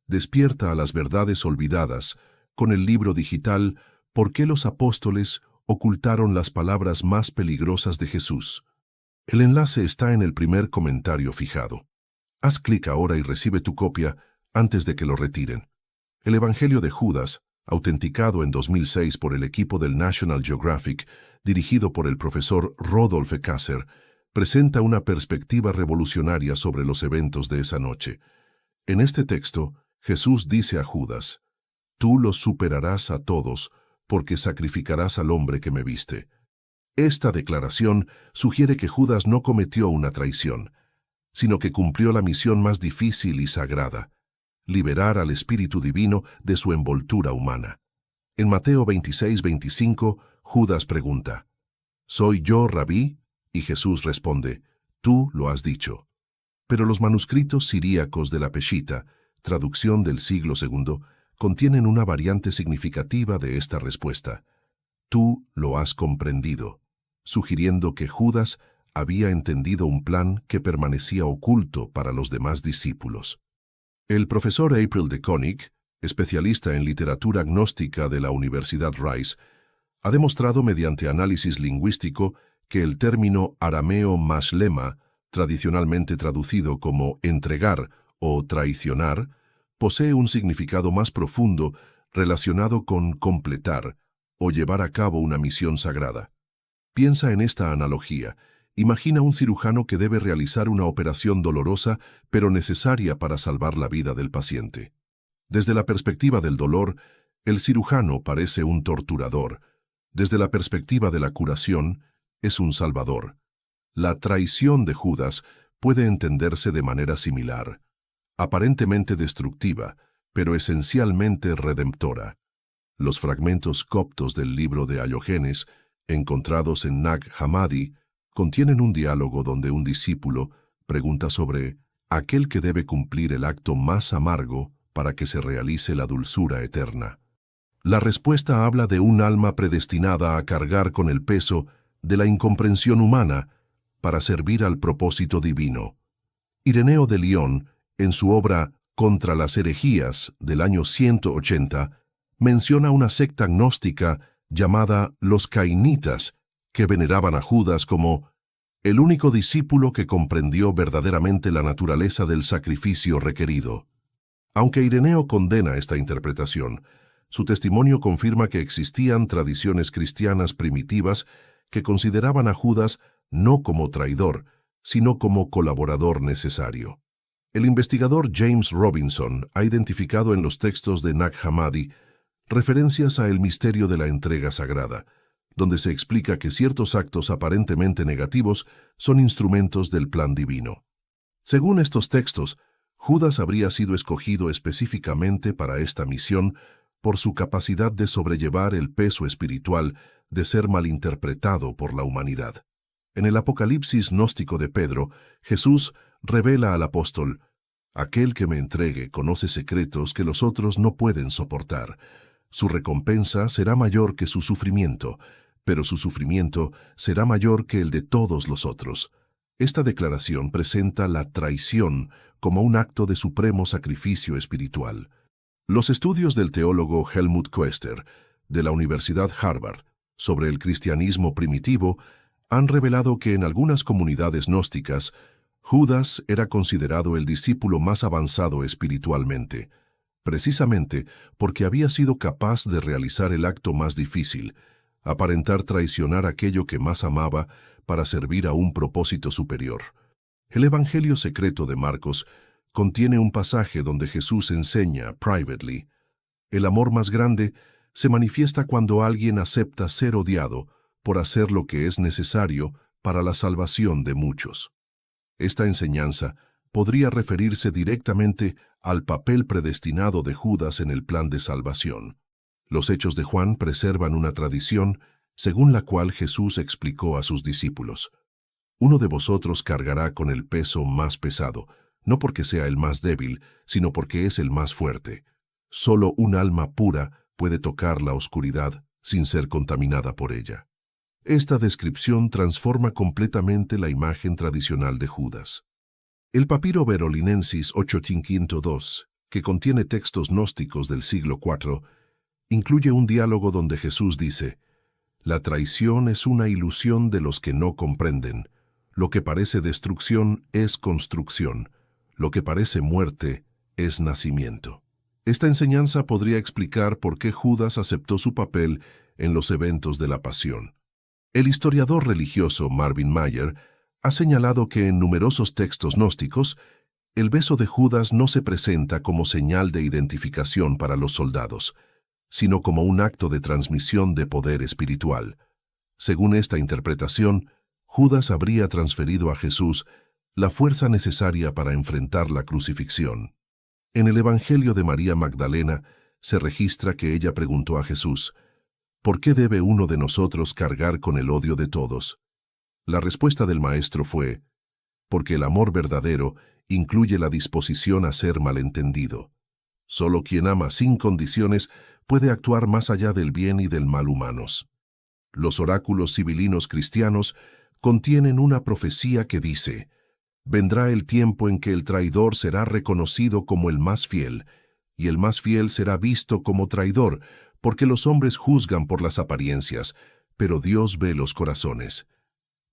Despierta a las verdades olvidadas con el libro digital ¿Por qué los apóstoles ocultaron las palabras más peligrosas de Jesús? El enlace está en el primer comentario fijado. Haz clic ahora y recibe tu copia antes de que lo retiren. El Evangelio de Judas, autenticado en 2006 por el equipo del National Geographic, dirigido por el profesor Rodolphe Kasser, presenta una perspectiva revolucionaria sobre los eventos de esa noche. En este texto, Jesús dice a Judas: «Tú los superarás a todos, porque sacrificarás al hombre que me viste». Esta declaración sugiere que Judas no cometió una traición, sino que cumplió la misión más difícil y sagrada: liberar al Espíritu Divino de su envoltura humana. En Mateo 26-25, Judas pregunta: «¿Soy yo, Rabí?». Y Jesús responde: «Tú lo has dicho». Pero los manuscritos siríacos de la Peshita, traducción del siglo II, contienen una variante significativa de esta respuesta: «Tú lo has comprendido», sugiriendo que Judas había entendido un plan que permanecía oculto para los demás discípulos. El profesor April de Konig, especialista en literatura gnóstica de la Universidad Rice, ha demostrado mediante análisis lingüístico que el término arameo maslema, tradicionalmente traducido como entregar o traicionar, posee un significado más profundo relacionado con completar o llevar a cabo una misión sagrada. Piensa en esta analogía. Imagina un cirujano que debe realizar una operación dolorosa pero necesaria para salvar la vida del paciente. Desde la perspectiva del dolor, el cirujano parece un torturador. Desde la perspectiva de la curación, es un salvador. La traición de Judas puede entenderse de manera similar, aparentemente destructiva, pero esencialmente redemptora. Los fragmentos coptos del libro de Ayogenes, encontrados en Nag Hammadi, contienen un diálogo donde un discípulo pregunta sobre aquel que debe cumplir el acto más amargo para que se realice la dulzura eterna. La respuesta habla de un alma predestinada a cargar con el peso de la incomprensión humana para servir al propósito divino. Ireneo de Lyon, en su obra Contra las herejías del año 180, menciona una secta gnóstica llamada los cainitas, que veneraban a Judas como el único discípulo que comprendió verdaderamente la naturaleza del sacrificio requerido. Aunque Ireneo condena esta interpretación, su testimonio confirma que existían tradiciones cristianas primitivas que consideraban a Judas no como traidor, sino como colaborador necesario. El investigador James Robinson ha identificado en los textos de Nag Hammadi referencias a el misterio de la entrega sagrada, donde se explica que ciertos actos aparentemente negativos son instrumentos del plan divino. Según estos textos, Judas habría sido escogido específicamente para esta misión por su capacidad de sobrellevar el peso espiritual de ser malinterpretado por la humanidad. En el Apocalipsis gnóstico de Pedro, Jesús revela al apóstol: «Aquel que me entregue conoce secretos que los otros no pueden soportar. Su recompensa será mayor que su sufrimiento, pero su sufrimiento será mayor que el de todos los otros». Esta declaración presenta la traición como un acto de supremo sacrificio espiritual. Los estudios del teólogo Helmut Koester, de la Universidad Harvard, sobre el cristianismo primitivo, han revelado que en algunas comunidades gnósticas, Judas era considerado el discípulo más avanzado espiritualmente, precisamente porque había sido capaz de realizar el acto más difícil, aparentar traicionar aquello que más amaba para servir a un propósito superior. El Evangelio secreto de Marcos contiene un pasaje donde Jesús enseña, privately, el amor más grande se manifiesta cuando alguien acepta ser odiado por hacer lo que es necesario para la salvación de muchos. Esta enseñanza podría referirse directamente al papel predestinado de Judas en el plan de salvación. Los Hechos de Juan preservan una tradición según la cual Jesús explicó a sus discípulos: «Uno de vosotros cargará con el peso más pesado, no porque sea el más débil, sino porque es el más fuerte. Solo un alma pura puede tocar la oscuridad sin ser contaminada por ella». Esta descripción transforma completamente la imagen tradicional de Judas. El papiro Verolinensis 852, que contiene textos gnósticos del siglo IV, incluye un diálogo donde Jesús dice: «La traición es una ilusión de los que no comprenden. Lo que parece destrucción es construcción. Lo que parece muerte es nacimiento». Esta enseñanza podría explicar por qué Judas aceptó su papel en los eventos de la Pasión. El historiador religioso Marvin Mayer ha señalado que en numerosos textos gnósticos, el beso de Judas no se presenta como señal de identificación para los soldados, sino como un acto de transmisión de poder espiritual. Según esta interpretación, Judas habría transferido a Jesús la fuerza necesaria para enfrentar la crucifixión. En el Evangelio de María Magdalena se registra que ella preguntó a Jesús: «¿Por qué debe uno de nosotros cargar con el odio de todos?». La respuesta del Maestro fue: «Porque el amor verdadero incluye la disposición a ser malentendido. Solo quien ama sin condiciones puede actuar más allá del bien y del mal humanos». Los oráculos sibilinos cristianos contienen una profecía que dice: «Vendrá el tiempo en que el traidor será reconocido como el más fiel, y el más fiel será visto como traidor, porque los hombres juzgan por las apariencias, pero Dios ve los corazones».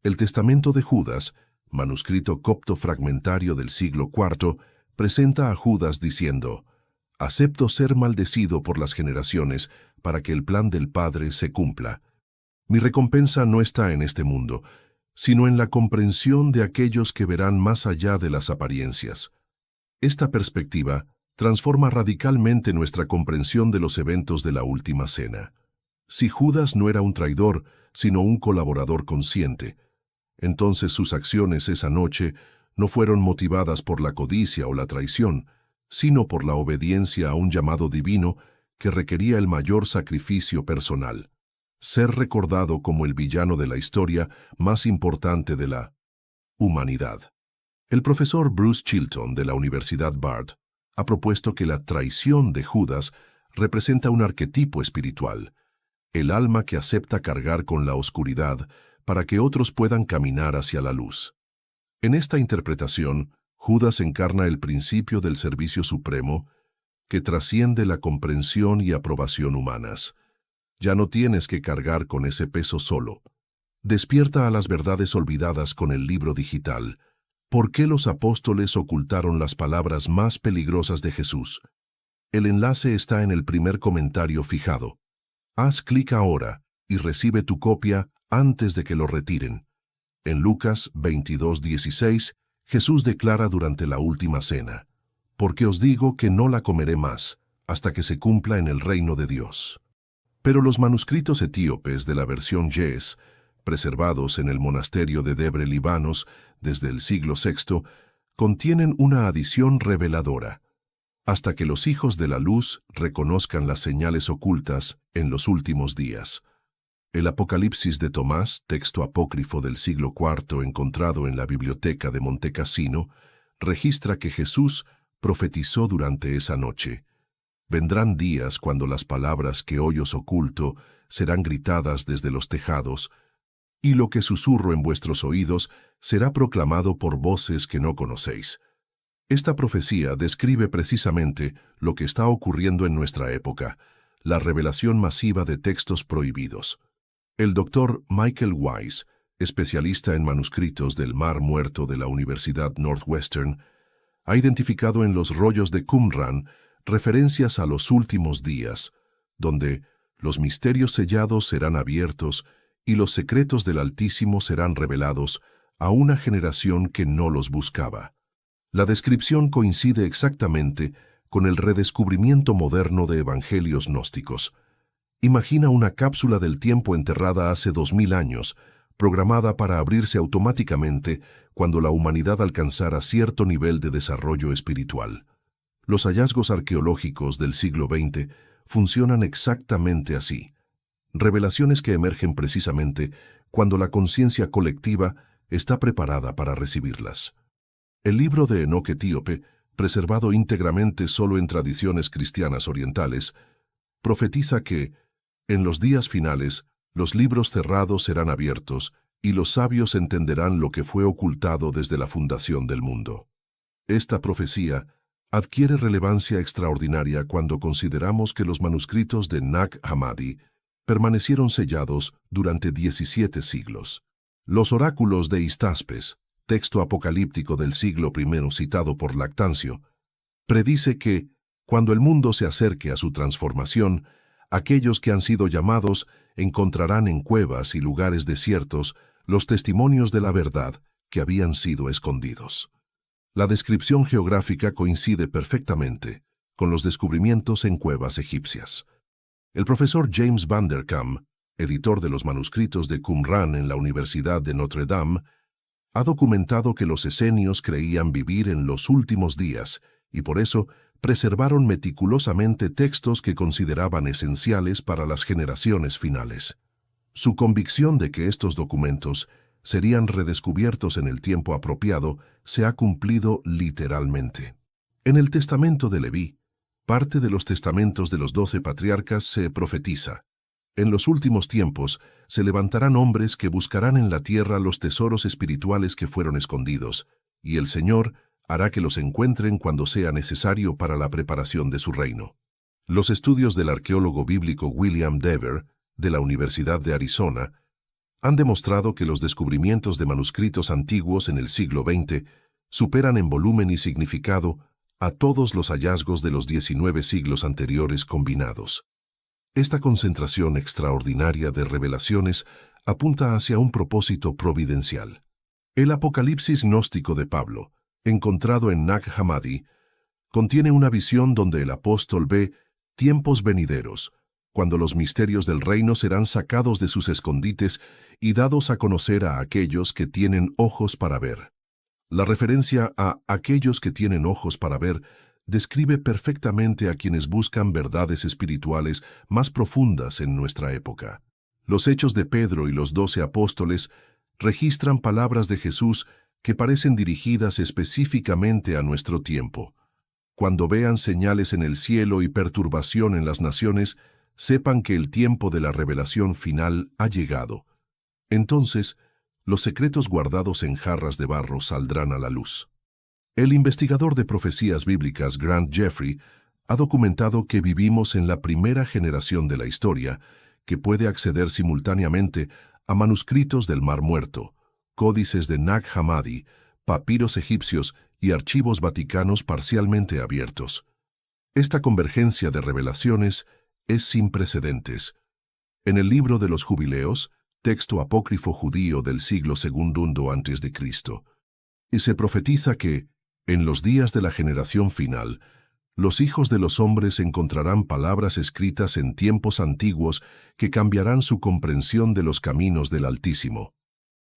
El Testamento de Judas, manuscrito copto fragmentario del siglo IV, presenta a Judas diciendo: «Acepto ser maldecido por las generaciones para que el plan del Padre se cumpla. Mi recompensa no está en este mundo, sino en la comprensión de aquellos que verán más allá de las apariencias». Esta perspectiva transforma radicalmente nuestra comprensión de los eventos de la Última Cena. Si Judas no era un traidor, sino un colaborador consciente, entonces sus acciones esa noche no fueron motivadas por la codicia o la traición, sino por la obediencia a un llamado divino que requería el mayor sacrificio personal: ser recordado como el villano de la historia más importante de la humanidad. El profesor Bruce Chilton de la Universidad Bard ha propuesto que la traición de Judas representa un arquetipo espiritual, el alma que acepta cargar con la oscuridad para que otros puedan caminar hacia la luz. En esta interpretación, Judas encarna el principio del servicio supremo que trasciende la comprensión y aprobación humanas. Ya no tienes que cargar con ese peso solo. Despierta a las verdades olvidadas con el libro digital. ¿Por qué los apóstoles ocultaron las palabras más peligrosas de Jesús? El enlace está en el primer comentario fijado. Haz clic ahora y recibe tu copia antes de que lo retiren. En Lucas 22:16, Jesús declara durante la última cena: «Porque os digo que no la comeré más, hasta que se cumpla en el reino de Dios». Pero los manuscritos etíopes de la versión Yes, preservados en el monasterio de Debre Libanos desde el siglo VI, contienen una adición reveladora: «Hasta que los hijos de la luz reconozcan las señales ocultas en los últimos días». El Apocalipsis de Tomás, texto apócrifo del siglo IV encontrado en la biblioteca de Monte Cassino, registra que Jesús profetizó durante esa noche: «Vendrán días cuando las palabras que hoy os oculto serán gritadas desde los tejados, y lo que susurro en vuestros oídos será proclamado por voces que no conocéis». Esta profecía describe precisamente lo que está ocurriendo en nuestra época: la revelación masiva de textos prohibidos. El doctor Michael Weiss, especialista en manuscritos del Mar Muerto de la Universidad Northwestern, ha identificado en los rollos de Qumran referencias a los últimos días, donde los misterios sellados serán abiertos y los secretos del Altísimo serán revelados a una generación que no los buscaba. La descripción coincide exactamente con el redescubrimiento moderno de evangelios gnósticos. Imagina una cápsula del tiempo enterrada hace 2000 años, programada para abrirse automáticamente cuando la humanidad alcanzara cierto nivel de desarrollo espiritual. Los hallazgos arqueológicos del siglo XX funcionan exactamente así. Revelaciones que emergen precisamente cuando la conciencia colectiva está preparada para recibirlas. El libro de Enoc etíope, preservado íntegramente solo en tradiciones cristianas orientales, profetiza que, en los días finales, los libros cerrados serán abiertos y los sabios entenderán lo que fue ocultado desde la fundación del mundo. Esta profecía adquiere relevancia extraordinaria cuando consideramos que los manuscritos de Nag Hammadi permanecieron sellados durante 17 siglos. Los oráculos de Histaspes, texto apocalíptico del siglo I citado por Lactancio, predice que, cuando el mundo se acerque a su transformación, aquellos que han sido llamados encontrarán en cuevas y lugares desiertos los testimonios de la verdad que habían sido escondidos. La descripción geográfica coincide perfectamente con los descubrimientos en cuevas egipcias. El profesor James Van der Kam, editor de los manuscritos de Qumran en la Universidad de Notre Dame, ha documentado que los esenios creían vivir en los últimos días y por eso preservaron meticulosamente textos que consideraban esenciales para las generaciones finales. Su convicción de que estos documentos serían redescubiertos en el tiempo apropiado se ha cumplido literalmente. En el Testamento de Leví, parte de los testamentos de los 12 patriarcas se profetiza: en los últimos tiempos se levantarán hombres que buscarán en la tierra los tesoros espirituales que fueron escondidos, y el Señor hará que los encuentren cuando sea necesario para la preparación de su reino. Los estudios del arqueólogo bíblico William Dever, de la Universidad de Arizona, han demostrado que los descubrimientos de manuscritos antiguos en el siglo XX superan en volumen y significado a todos los hallazgos de los 19 siglos anteriores combinados. Esta concentración extraordinaria de revelaciones apunta hacia un propósito providencial. El Apocalipsis gnóstico de Pablo, encontrado en Nag Hammadi, contiene una visión donde el apóstol ve tiempos venideros, cuando los misterios del reino serán sacados de sus escondites y dados a conocer a aquellos que tienen ojos para ver. La referencia a aquellos que tienen ojos para ver describe perfectamente a quienes buscan verdades espirituales más profundas en nuestra época. Los hechos de Pedro y los 12 apóstoles registran palabras de Jesús que parecen dirigidas específicamente a nuestro tiempo. Cuando vean señales en el cielo y perturbación en las naciones, sepan que el tiempo de la revelación final ha llegado. Entonces, los secretos guardados en jarras de barro saldrán a la luz. El investigador de profecías bíblicas Grant Jeffrey ha documentado que vivimos en la primera generación de la historia que puede acceder simultáneamente a manuscritos del Mar Muerto, códices de Nag Hammadi, papiros egipcios y archivos vaticanos parcialmente abiertos. Esta convergencia de revelaciones es sin precedentes. En el libro de los Jubileos, texto apócrifo judío del siglo II a.C., y se profetiza que, en los días de la generación final, los hijos de los hombres encontrarán palabras escritas en tiempos antiguos que cambiarán su comprensión de los caminos del Altísimo.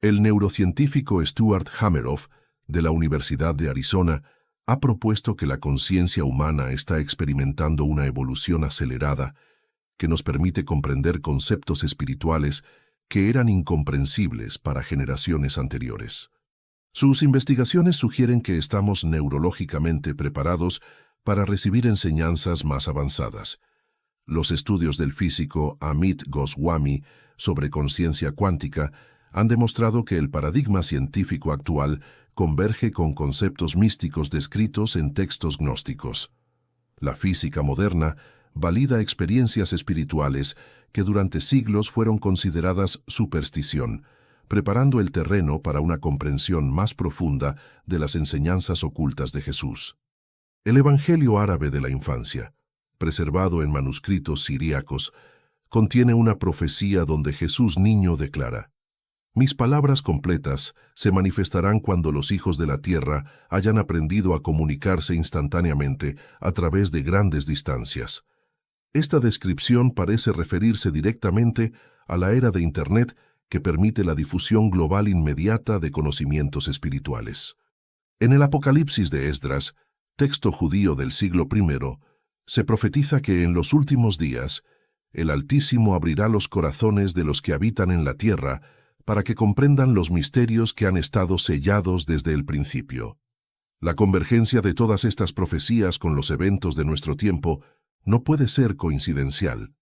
El neurocientífico Stuart Hameroff, de la Universidad de Arizona, ha propuesto que la conciencia humana está experimentando una evolución acelerada que nos permite comprender conceptos espirituales que eran incomprensibles para generaciones anteriores. Sus investigaciones sugieren que estamos neurológicamente preparados para recibir enseñanzas más avanzadas. Los estudios del físico Amit Goswami sobre conciencia cuántica han demostrado que el paradigma científico actual converge con conceptos místicos descritos en textos gnósticos. La física moderna valida experiencias espirituales que durante siglos fueron consideradas superstición, preparando el terreno para una comprensión más profunda de las enseñanzas ocultas de Jesús. El Evangelio árabe de la infancia, preservado en manuscritos siríacos, contiene una profecía donde Jesús niño declara: «Mis palabras completas se manifestarán cuando los hijos de la tierra hayan aprendido a comunicarse instantáneamente a través de grandes distancias». Esta descripción parece referirse directamente a la era de Internet que permite la difusión global inmediata de conocimientos espirituales. En el Apocalipsis de Esdras, texto judío del siglo I, se profetiza que en los últimos días el Altísimo abrirá los corazones de los que habitan en la tierra para que comprendan los misterios que han estado sellados desde el principio. La convergencia de todas estas profecías con los eventos de nuestro tiempo no puede ser coincidencial.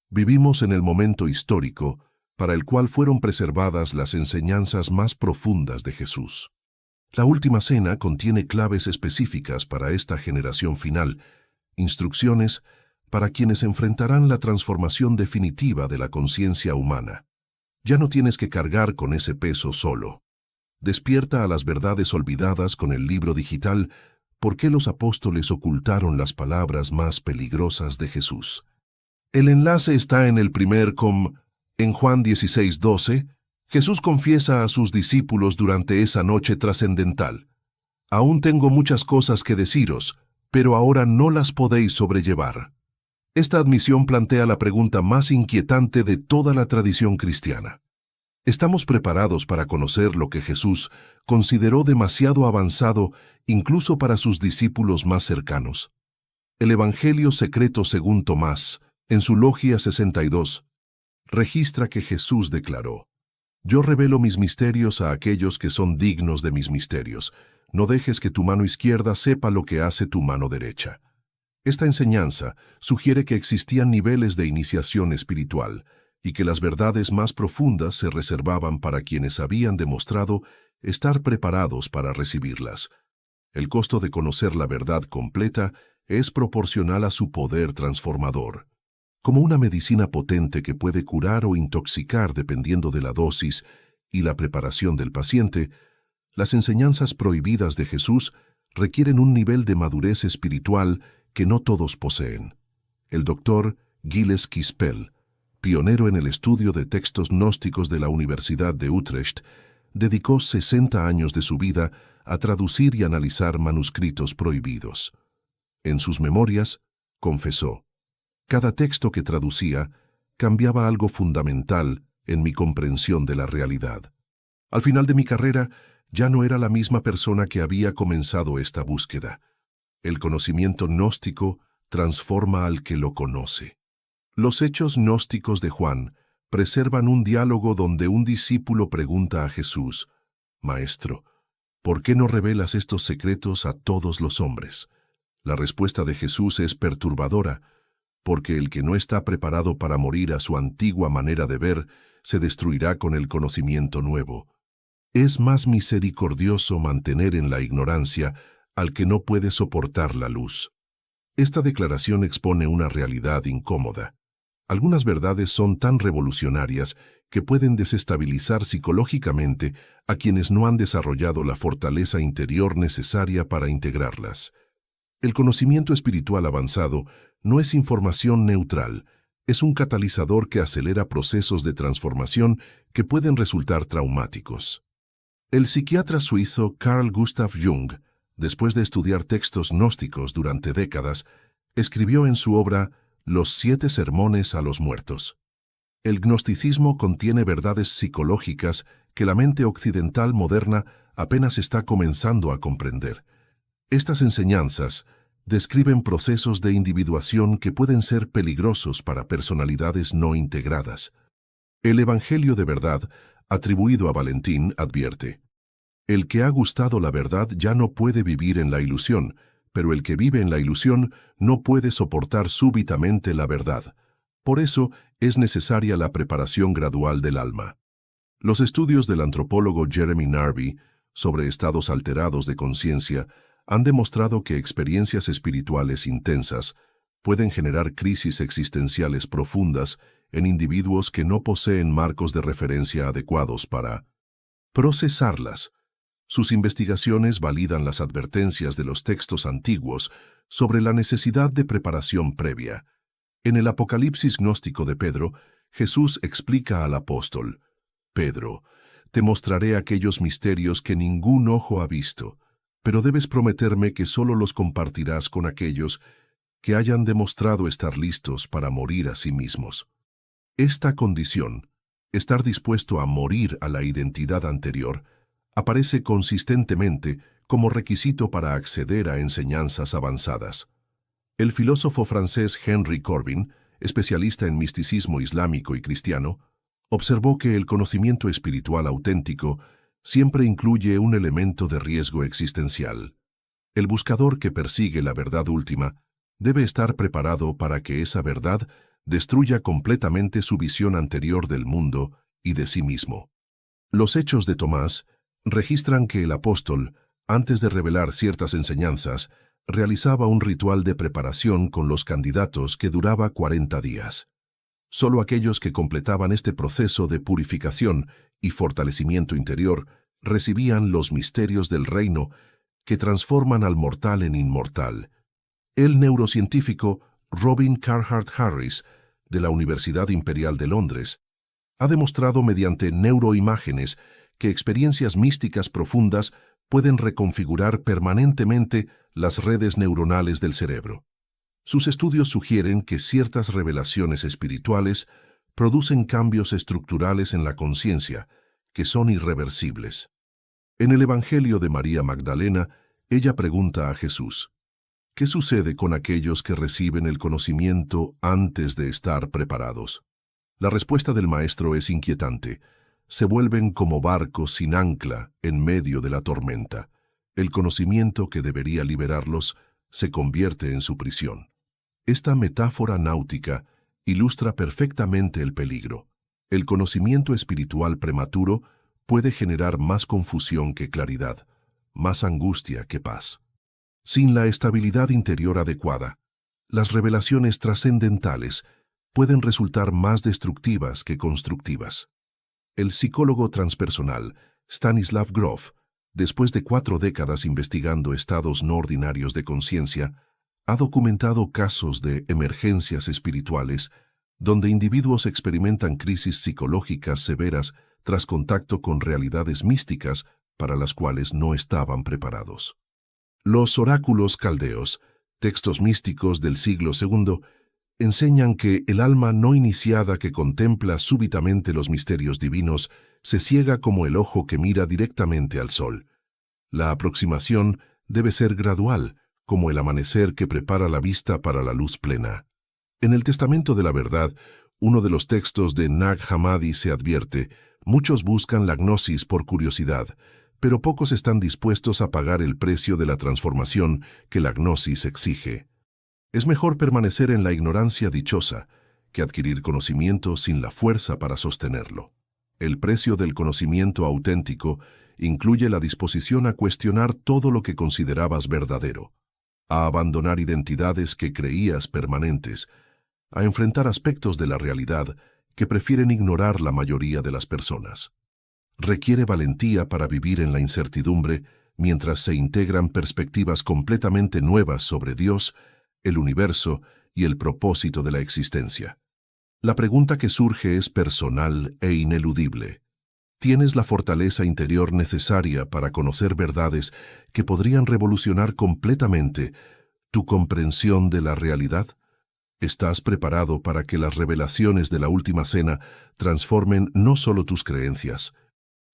Vivimos en el momento histórico para el cual fueron preservadas las enseñanzas más profundas de Jesús. La Última Cena contiene claves específicas para esta generación final, instrucciones para quienes enfrentarán la transformación definitiva de la conciencia humana. Ya no tienes que cargar con ese peso solo. Despierta a las verdades olvidadas con el libro digital ¿Por qué los apóstoles ocultaron las palabras más peligrosas de Jesús? El enlace está en el primer En Juan 16:12, Jesús confiesa a sus discípulos durante esa noche trascendental: «Aún tengo muchas cosas que deciros, pero ahora no las podéis sobrellevar». Esta admisión plantea la pregunta más inquietante de toda la tradición cristiana. ¿Estamos preparados para conocer lo que Jesús consideró demasiado avanzado incluso para sus discípulos más cercanos? El Evangelio secreto según Tomás, en su Logia 62, registra que Jesús declaró: «Yo revelo mis misterios a aquellos que son dignos de mis misterios. No dejes que tu mano izquierda sepa lo que hace tu mano derecha». Esta enseñanza sugiere que existían niveles de iniciación espiritual y que las verdades más profundas se reservaban para quienes habían demostrado estar preparados para recibirlas. El costo de conocer la verdad completa es proporcional a su poder transformador. Como una medicina potente que puede curar o intoxicar dependiendo de la dosis y la preparación del paciente, las enseñanzas prohibidas de Jesús requieren un nivel de madurez espiritual que no todos poseen. El doctor Gilles Quispel, pionero en el estudio de textos gnósticos de la Universidad de Utrecht, dedicó 60 años de su vida a traducir y analizar manuscritos prohibidos. En sus memorias, confesó: «Cada texto que traducía cambiaba algo fundamental en mi comprensión de la realidad. Al final de mi carrera, ya no era la misma persona que había comenzado esta búsqueda. El conocimiento gnóstico transforma al que lo conoce». Los hechos gnósticos de Juan preservan un diálogo donde un discípulo pregunta a Jesús: «Maestro, ¿por qué no revelas estos secretos a todos los hombres?». La respuesta de Jesús es perturbadora, porque el que no está preparado para morir a su antigua manera de ver se destruirá con el conocimiento nuevo. Es más misericordioso mantener en la ignorancia al que no puede soportar la luz. Esta declaración expone una realidad incómoda. Algunas verdades son tan revolucionarias que pueden desestabilizar psicológicamente a quienes no han desarrollado la fortaleza interior necesaria para integrarlas. El conocimiento espiritual avanzado no es información neutral, es un catalizador que acelera procesos de transformación que pueden resultar traumáticos. El psiquiatra suizo Carl Gustav Jung, después de estudiar textos gnósticos durante décadas, escribió en su obra Los 7 sermones a los muertos. El gnosticismo contiene verdades psicológicas que la mente occidental moderna apenas está comenzando a comprender. Estas enseñanzas describen procesos de individuación que pueden ser peligrosos para personalidades no integradas. El Evangelio de verdad, atribuido a Valentín, advierte: «El que ha gustado la verdad ya no puede vivir en la ilusión, pero el que vive en la ilusión no puede soportar súbitamente la verdad. Por eso es necesaria la preparación gradual del alma». Los estudios del antropólogo Jeremy Narby sobre estados alterados de conciencia han demostrado que experiencias espirituales intensas pueden generar crisis existenciales profundas en individuos que no poseen marcos de referencia adecuados para procesarlas. Sus investigaciones validan las advertencias de los textos antiguos sobre la necesidad de preparación previa. En el Apocalipsis gnóstico de Pedro, Jesús explica al apóstol: «Pedro, te mostraré aquellos misterios que ningún ojo ha visto, pero debes prometerme que solo los compartirás con aquellos que hayan demostrado estar listos para morir a sí mismos». Esta condición estar dispuesto a morir a la identidad anterior, aparece consistentemente como requisito para acceder a enseñanzas avanzadas. El filósofo francés Henry Corbin, especialista en misticismo islámico y cristiano, observó que el conocimiento espiritual auténtico siempre incluye un elemento de riesgo existencial. El buscador que persigue la verdad última debe estar preparado para que esa verdad destruya completamente su visión anterior del mundo y de sí mismo. Los Hechos de Tomás registran que el apóstol, antes de revelar ciertas enseñanzas, realizaba un ritual de preparación con los candidatos que duraba 40 días. Solo aquellos que completaban este proceso de purificación y fortalecimiento interior recibían los misterios del reino que transforman al mortal en inmortal. El neurocientífico Robin Carhart Harris, de la Universidad Imperial de Londres, ha demostrado mediante neuroimágenes que experiencias místicas profundas pueden reconfigurar permanentemente las redes neuronales del cerebro. Sus estudios sugieren que ciertas revelaciones espirituales producen cambios estructurales en la conciencia que son irreversibles. En el Evangelio de María Magdalena, ella pregunta a Jesús: ¿qué sucede con aquellos que reciben el conocimiento antes de estar preparados? La respuesta del Maestro es inquietante. Se vuelven como barcos sin ancla en medio de la tormenta. El conocimiento que debería liberarlos se convierte en su prisión. Esta metáfora náutica ilustra perfectamente el peligro. El conocimiento espiritual prematuro puede generar más confusión que claridad, más angustia que paz. Sin la estabilidad interior adecuada, las revelaciones trascendentales pueden resultar más destructivas que constructivas. El psicólogo transpersonal Stanislav Grof, después de 4 décadas investigando estados no ordinarios de conciencia, ha documentado casos de emergencias espirituales donde individuos experimentan crisis psicológicas severas tras contacto con realidades místicas para las cuales no estaban preparados. Los oráculos caldeos, textos místicos del siglo II, enseñan que el alma no iniciada que contempla súbitamente los misterios divinos se ciega como el ojo que mira directamente al sol. La aproximación debe ser gradual, como el amanecer que prepara la vista para la luz plena. En el Testamento de la Verdad, uno de los textos de Nag Hammadi se advierte: muchos buscan la gnosis por curiosidad, pero pocos están dispuestos a pagar el precio de la transformación que la gnosis exige. Es mejor permanecer en la ignorancia dichosa que adquirir conocimiento sin la fuerza para sostenerlo. El precio del conocimiento auténtico incluye la disposición a cuestionar todo lo que considerabas verdadero, a abandonar identidades que creías permanentes, a enfrentar aspectos de la realidad que prefieren ignorar la mayoría de las personas. Requiere valentía para vivir en la incertidumbre mientras se integran perspectivas completamente nuevas sobre Dios, el universo y el propósito de la existencia. La pregunta que surge es personal e ineludible. ¿Tienes la fortaleza interior necesaria para conocer verdades que podrían revolucionar completamente tu comprensión de la realidad? ¿Estás preparado para que las revelaciones de la Última Cena transformen no solo tus creencias,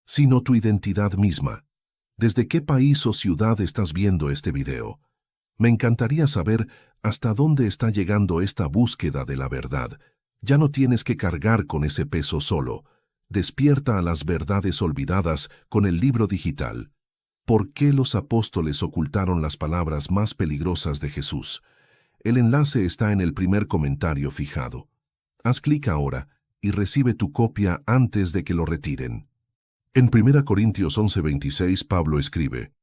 sino tu identidad misma? ¿Desde qué país o ciudad estás viendo este video? Me encantaría saber hasta dónde está llegando esta búsqueda de la verdad. Ya no tienes que cargar con ese peso solo. Despierta a las verdades olvidadas con el libro digital. ¿Por qué los apóstoles ocultaron las palabras más peligrosas de Jesús? El enlace está en el primer comentario fijado. Haz clic ahora y recibe tu copia antes de que lo retiren. En 1 Corintios 11:26 Pablo escribe: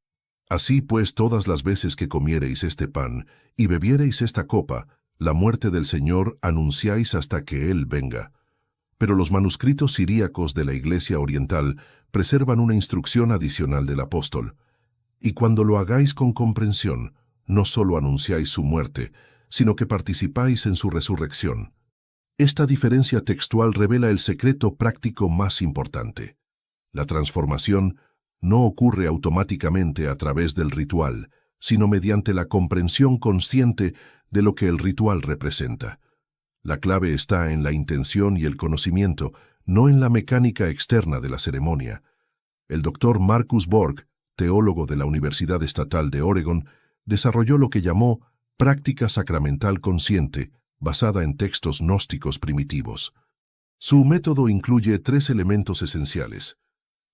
Así pues, todas las veces que comiereis este pan y bebiereis esta copa, la muerte del Señor anunciáis hasta que Él venga. Pero los manuscritos siríacos de la Iglesia Oriental preservan una instrucción adicional del apóstol. Y cuando lo hagáis con comprensión, no solo anunciáis su muerte, sino que participáis en su resurrección. Esta diferencia textual revela el secreto práctico más importante. La transformación no ocurre automáticamente a través del ritual, sino mediante la comprensión consciente de lo que el ritual representa. La clave está en la intención y el conocimiento, no en la mecánica externa de la ceremonia. El doctor Marcus Borg, teólogo de la Universidad Estatal de Oregon, desarrolló lo que llamó práctica sacramental consciente, basada en textos gnósticos primitivos. Su método incluye 3 elementos esenciales: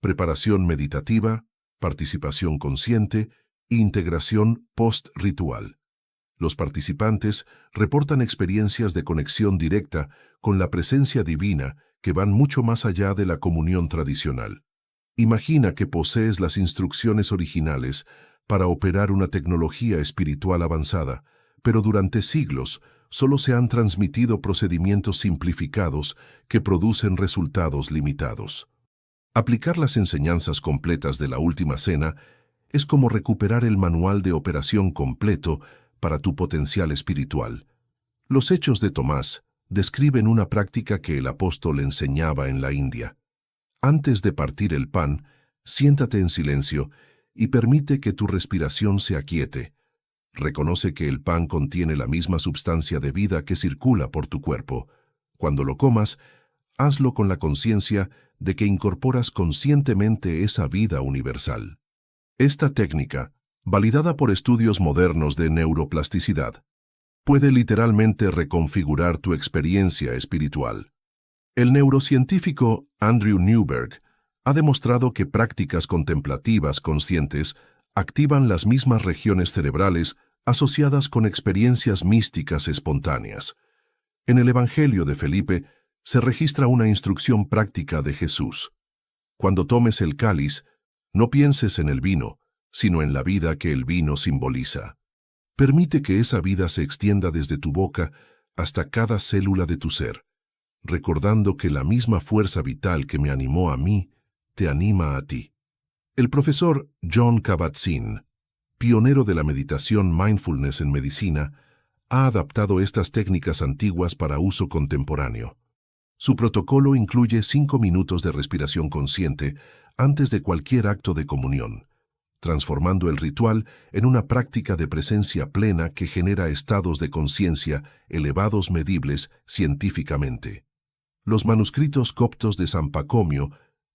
preparación meditativa, participación consciente e integración post-ritual. Los participantes reportan experiencias de conexión directa con la presencia divina que van mucho más allá de la comunión tradicional. Imagina que posees las instrucciones originales para operar una tecnología espiritual avanzada, pero durante siglos solo se han transmitido procedimientos simplificados que producen resultados limitados. Aplicar las enseñanzas completas de la Última Cena es como recuperar el manual de operación completo para tu potencial espiritual. Los Hechos de Tomás describen una práctica que el apóstol enseñaba en la India. Antes de partir el pan, siéntate en silencio y permite que tu respiración se aquiete. Reconoce que el pan contiene la misma sustancia de vida que circula por tu cuerpo. Cuando lo comas, hazlo con la conciencia de que incorporas conscientemente esa vida universal. Esta técnica, validada por estudios modernos de neuroplasticidad, puede literalmente reconfigurar tu experiencia espiritual. El neurocientífico Andrew Newberg ha demostrado que prácticas contemplativas conscientes activan las mismas regiones cerebrales asociadas con experiencias místicas espontáneas. En el Evangelio de Felipe se registra una instrucción práctica de Jesús. Cuando tomes el cáliz, no pienses en el vino, sino en la vida que el vino simboliza. Permite que esa vida se extienda desde tu boca hasta cada célula de tu ser, recordando que la misma fuerza vital que me animó a mí, te anima a ti. El profesor Jon Kabat-Zinn, pionero de la meditación mindfulness en medicina, ha adaptado estas técnicas antiguas para uso contemporáneo. Su protocolo incluye 5 minutos de respiración consciente antes de cualquier acto de comunión, transformando el ritual en una práctica de presencia plena que genera estados de conciencia elevados medibles científicamente. Los manuscritos coptos de San Pacomio,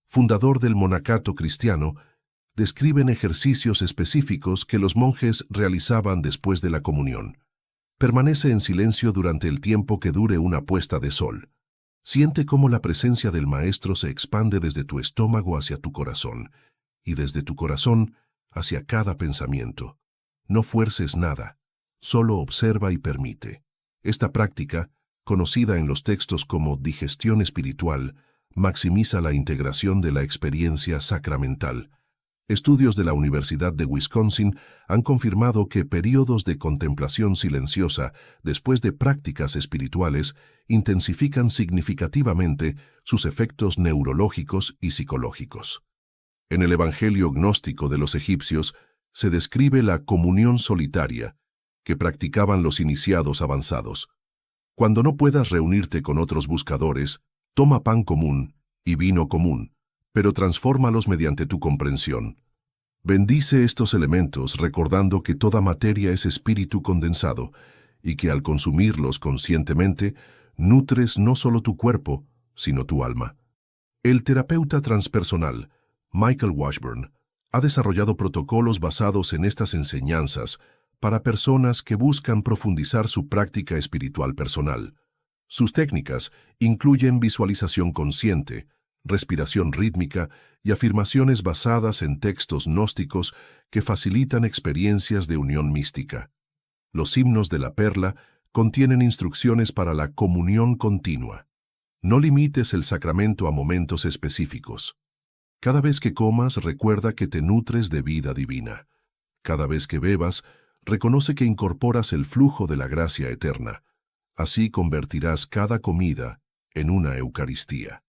fundador del monacato cristiano, describen ejercicios específicos que los monjes realizaban después de la comunión. Permanece en silencio durante el tiempo que dure una puesta de sol. Siente cómo la presencia del Maestro se expande desde tu estómago hacia tu corazón, y desde tu corazón hacia cada pensamiento. No fuerces nada, solo observa y permite. Esta práctica, conocida en los textos como digestión espiritual, maximiza la integración de la experiencia sacramental. Estudios de la Universidad de Wisconsin han confirmado que períodos de contemplación silenciosa después de prácticas espirituales intensifican significativamente sus efectos neurológicos y psicológicos. En el Evangelio gnóstico de los egipcios se describe la comunión solitaria que practicaban los iniciados avanzados. Cuando no puedas reunirte con otros buscadores, toma pan común y vino común, pero transfórmalos mediante tu comprensión. Bendice estos elementos recordando que toda materia es espíritu condensado y que al consumirlos conscientemente, nutres no solo tu cuerpo, sino tu alma. El terapeuta transpersonal, Michael Washburn, ha desarrollado protocolos basados en estas enseñanzas para personas que buscan profundizar su práctica espiritual personal. Sus técnicas incluyen visualización consciente, respiración rítmica y afirmaciones basadas en textos gnósticos que facilitan experiencias de unión mística. Los himnos de la perla contienen instrucciones para la comunión continua. No limites el sacramento a momentos específicos. Cada vez que comas, recuerda que te nutres de vida divina. Cada vez que bebas, reconoce que incorporas el flujo de la gracia eterna. Así convertirás cada comida en una Eucaristía.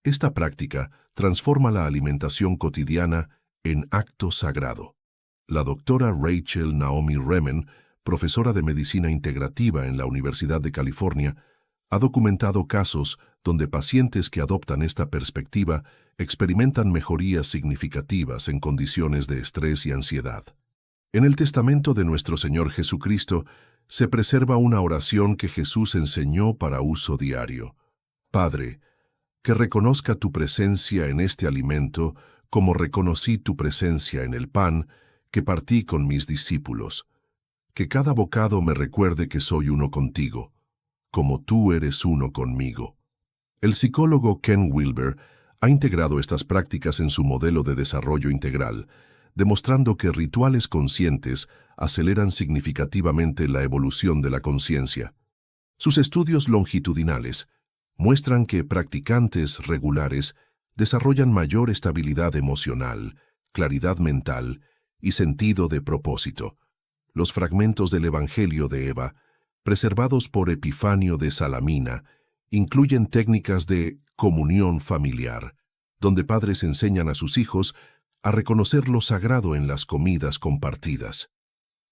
Esta práctica transforma la alimentación cotidiana en acto sagrado. La doctora Rachel Naomi Remen, profesora de medicina integrativa en la Universidad de California, ha documentado casos donde pacientes que adoptan esta perspectiva experimentan mejorías significativas en condiciones de estrés y ansiedad. En el testamento de nuestro Señor Jesucristo se preserva una oración que Jesús enseñó para uso diario. Padre, que reconozca tu presencia en este alimento como reconocí tu presencia en el pan que partí con mis discípulos. Que cada bocado me recuerde que soy uno contigo, como tú eres uno conmigo. El psicólogo Ken Wilber ha integrado estas prácticas en su modelo de desarrollo integral, demostrando que rituales conscientes aceleran significativamente la evolución de la conciencia. Sus estudios longitudinales muestran que practicantes regulares desarrollan mayor estabilidad emocional, claridad mental y sentido de propósito. Los fragmentos del Evangelio de Eva, preservados por Epifanio de Salamina, incluyen técnicas de comunión familiar, donde padres enseñan a sus hijos a reconocer lo sagrado en las comidas compartidas.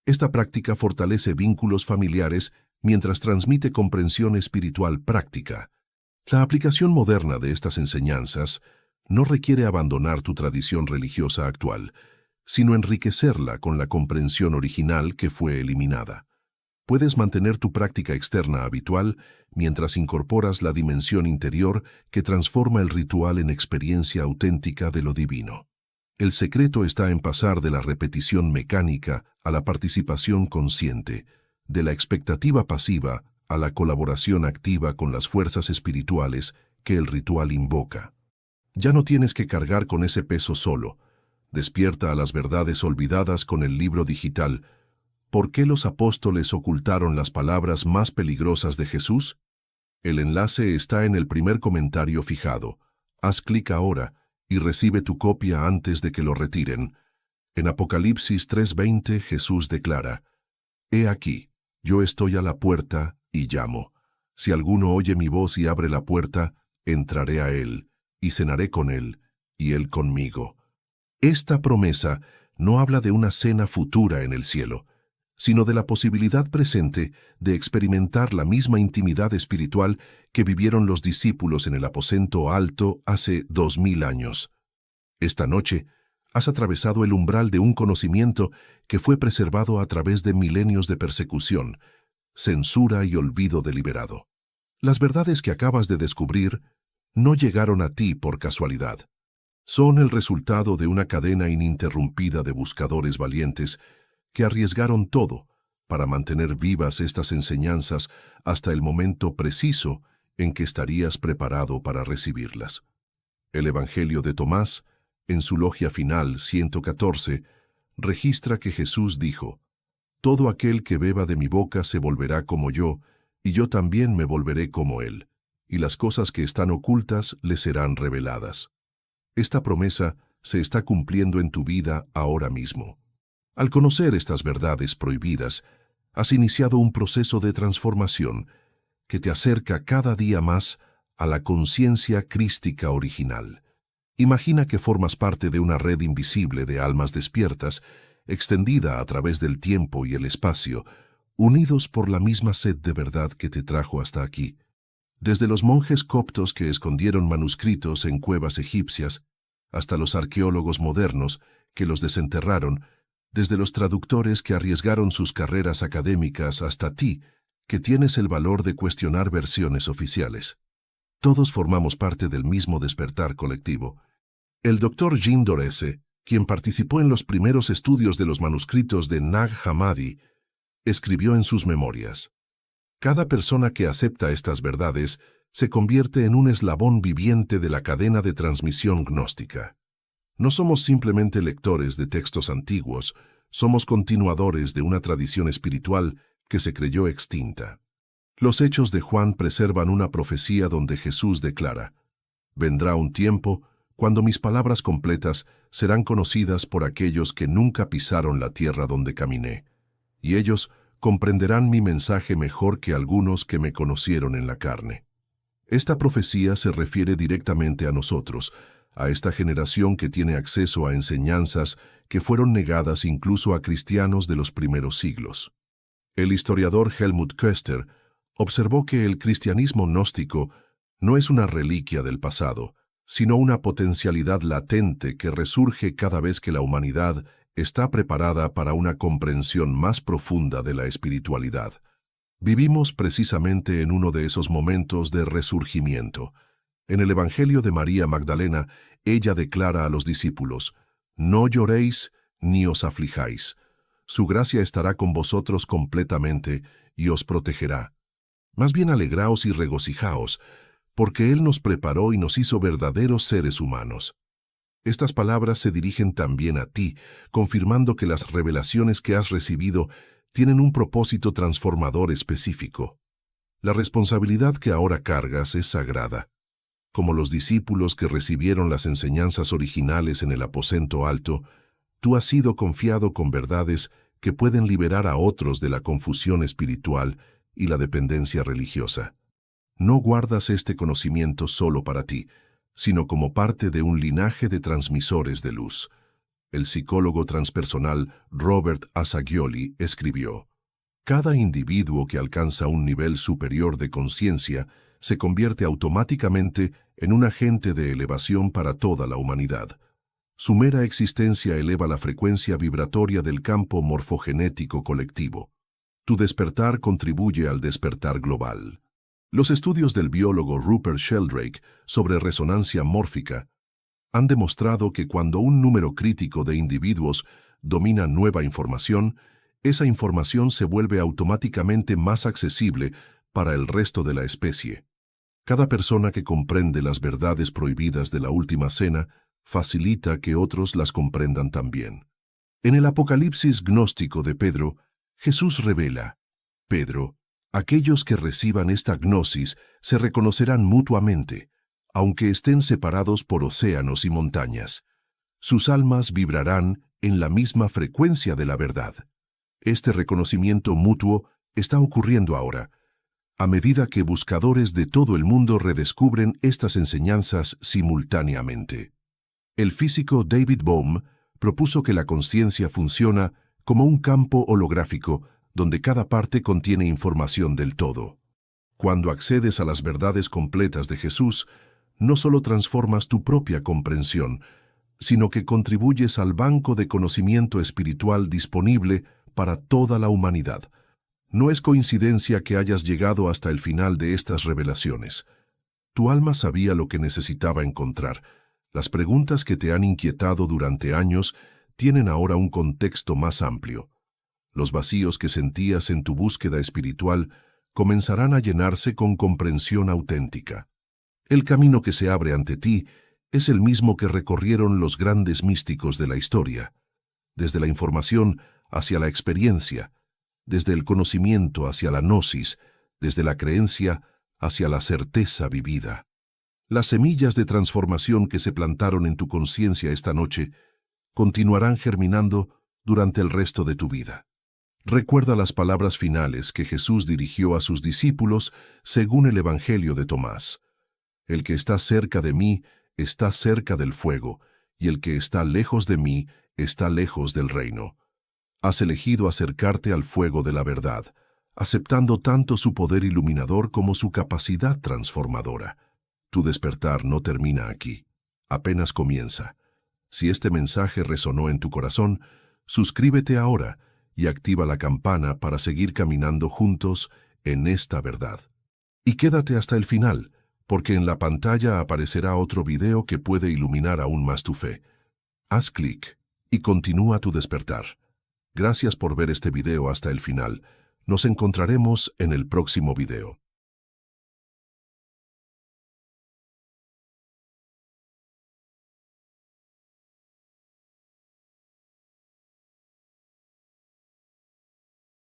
Esta práctica fortalece vínculos familiares mientras transmite comprensión espiritual práctica. La aplicación moderna de estas enseñanzas no requiere abandonar tu tradición religiosa actual, sino enriquecerla con la comprensión original que fue eliminada. Puedes mantener tu práctica externa habitual mientras incorporas la dimensión interior que transforma el ritual en experiencia auténtica de lo divino. El secreto está en pasar de la repetición mecánica a la participación consciente, de la expectativa pasiva a la colaboración activa con las fuerzas espirituales que el ritual invoca. Ya no tienes que cargar con ese peso solo. Despierta a las verdades olvidadas con el libro digital. ¿Por qué los apóstoles ocultaron las palabras más peligrosas de Jesús? El enlace está en el primer comentario fijado. Haz clic ahora y recibe tu copia antes de que lo retiren. En Apocalipsis 3:20 Jesús declara: He aquí, yo estoy a la puerta y llamo. Si alguno oye mi voz y abre la puerta, entraré a él, y cenaré con él, y él conmigo. Esta promesa no habla de una cena futura en el cielo, sino de la posibilidad presente de experimentar la misma intimidad espiritual que vivieron los discípulos en el aposento alto hace 2000 años. Esta noche, has atravesado el umbral de un conocimiento que fue preservado a través de milenios de persecución, censura y olvido deliberado. Las verdades que acabas de descubrir no llegaron a ti por casualidad. Son el resultado de una cadena ininterrumpida de buscadores valientes que arriesgaron todo para mantener vivas estas enseñanzas hasta el momento preciso en que estarías preparado para recibirlas. El Evangelio de Tomás, en su logia final 114, registra que Jesús dijo: Todo aquel que beba de mi boca se volverá como yo, y yo también me volveré como él, y las cosas que están ocultas le serán reveladas. Esta promesa se está cumpliendo en tu vida ahora mismo. Al conocer estas verdades prohibidas, has iniciado un proceso de transformación que te acerca cada día más a la conciencia crística original. Imagina que formas parte de una red invisible de almas despiertas, extendida a través del tiempo y el espacio, unidos por la misma sed de verdad que te trajo hasta aquí. Desde los monjes coptos que escondieron manuscritos en cuevas egipcias, hasta los arqueólogos modernos que los desenterraron, desde los traductores que arriesgaron sus carreras académicas hasta ti, que tienes el valor de cuestionar versiones oficiales. Todos formamos parte del mismo despertar colectivo. El Dr. Jim Dorese, quien participó en los primeros estudios de los manuscritos de Nag Hammadi, escribió en sus memorias: Cada persona que acepta estas verdades se convierte en un eslabón viviente de la cadena de transmisión gnóstica. No somos simplemente lectores de textos antiguos, somos continuadores de una tradición espiritual que se creyó extinta. Los Hechos de Juan preservan una profecía donde Jesús declara: Vendrá un tiempo cuando mis palabras completas serán conocidas por aquellos que nunca pisaron la tierra donde caminé, y ellos comprenderán mi mensaje mejor que algunos que me conocieron en la carne. Esta profecía se refiere directamente a nosotros, a esta generación que tiene acceso a enseñanzas que fueron negadas incluso a cristianos de los primeros siglos. El historiador Helmut Köster observó que el cristianismo gnóstico no es una reliquia del pasado, sino una potencialidad latente que resurge cada vez que la humanidad está preparada para una comprensión más profunda de la espiritualidad. Vivimos precisamente en uno de esos momentos de resurgimiento, En el Evangelio de María Magdalena, ella declara a los discípulos: «No lloréis ni os aflijáis. Su gracia estará con vosotros completamente y os protegerá. Más bien alegraos y regocijaos, porque Él nos preparó y nos hizo verdaderos seres humanos». Estas palabras se dirigen también a ti, confirmando que las revelaciones que has recibido tienen un propósito transformador específico. La responsabilidad que ahora cargas es sagrada. Como los discípulos que recibieron las enseñanzas originales en el aposento alto, tú has sido confiado con verdades que pueden liberar a otros de la confusión espiritual y la dependencia religiosa. No guardas este conocimiento solo para ti, sino como parte de un linaje de transmisores de luz. El psicólogo transpersonal Robert Assagioli escribió: «Cada individuo que alcanza un nivel superior de conciencia se convierte automáticamente en un agente de elevación para toda la humanidad. Su mera existencia eleva la frecuencia vibratoria del campo morfogenético colectivo. Tu despertar contribuye al despertar global». Los estudios del biólogo Rupert Sheldrake sobre resonancia mórfica han demostrado que cuando un número crítico de individuos domina nueva información, esa información se vuelve automáticamente más accesible para el resto de la especie. Cada persona que comprende las verdades prohibidas de la última cena facilita que otros las comprendan también. En el Apocalipsis gnóstico de Pedro, Jesús revela: «Pedro, aquellos que reciban esta gnosis se reconocerán mutuamente, aunque estén separados por océanos y montañas. Sus almas vibrarán en la misma frecuencia de la verdad». Este reconocimiento mutuo está ocurriendo ahora, a medida que buscadores de todo el mundo redescubren estas enseñanzas simultáneamente. El físico David Bohm propuso que la conciencia funciona como un campo holográfico donde cada parte contiene información del todo. Cuando accedes a las verdades completas de Jesús, no solo transformas tu propia comprensión, sino que contribuyes al banco de conocimiento espiritual disponible para toda la humanidad. No es coincidencia que hayas llegado hasta el final de estas revelaciones. Tu alma sabía lo que necesitaba encontrar. Las preguntas que te han inquietado durante años tienen ahora un contexto más amplio. Los vacíos que sentías en tu búsqueda espiritual comenzarán a llenarse con comprensión auténtica. El camino que se abre ante ti es el mismo que recorrieron los grandes místicos de la historia, desde la información hacia la experiencia, desde el conocimiento hacia la gnosis, desde la creencia hacia la certeza vivida. Las semillas de transformación que se plantaron en tu conciencia esta noche continuarán germinando durante el resto de tu vida. Recuerda las palabras finales que Jesús dirigió a sus discípulos según el Evangelio de Tomás: «El que está cerca de mí está cerca del fuego, y el que está lejos de mí está lejos del reino». Has elegido acercarte al fuego de la verdad, aceptando tanto su poder iluminador como su capacidad transformadora. Tu despertar no termina aquí, apenas comienza. Si este mensaje resonó en tu corazón, suscríbete ahora y activa la campana para seguir caminando juntos en esta verdad. Y quédate hasta el final, porque en la pantalla aparecerá otro video que puede iluminar aún más tu fe. Haz clic y continúa tu despertar. Gracias por ver este video hasta el final. Nos encontraremos en el próximo video.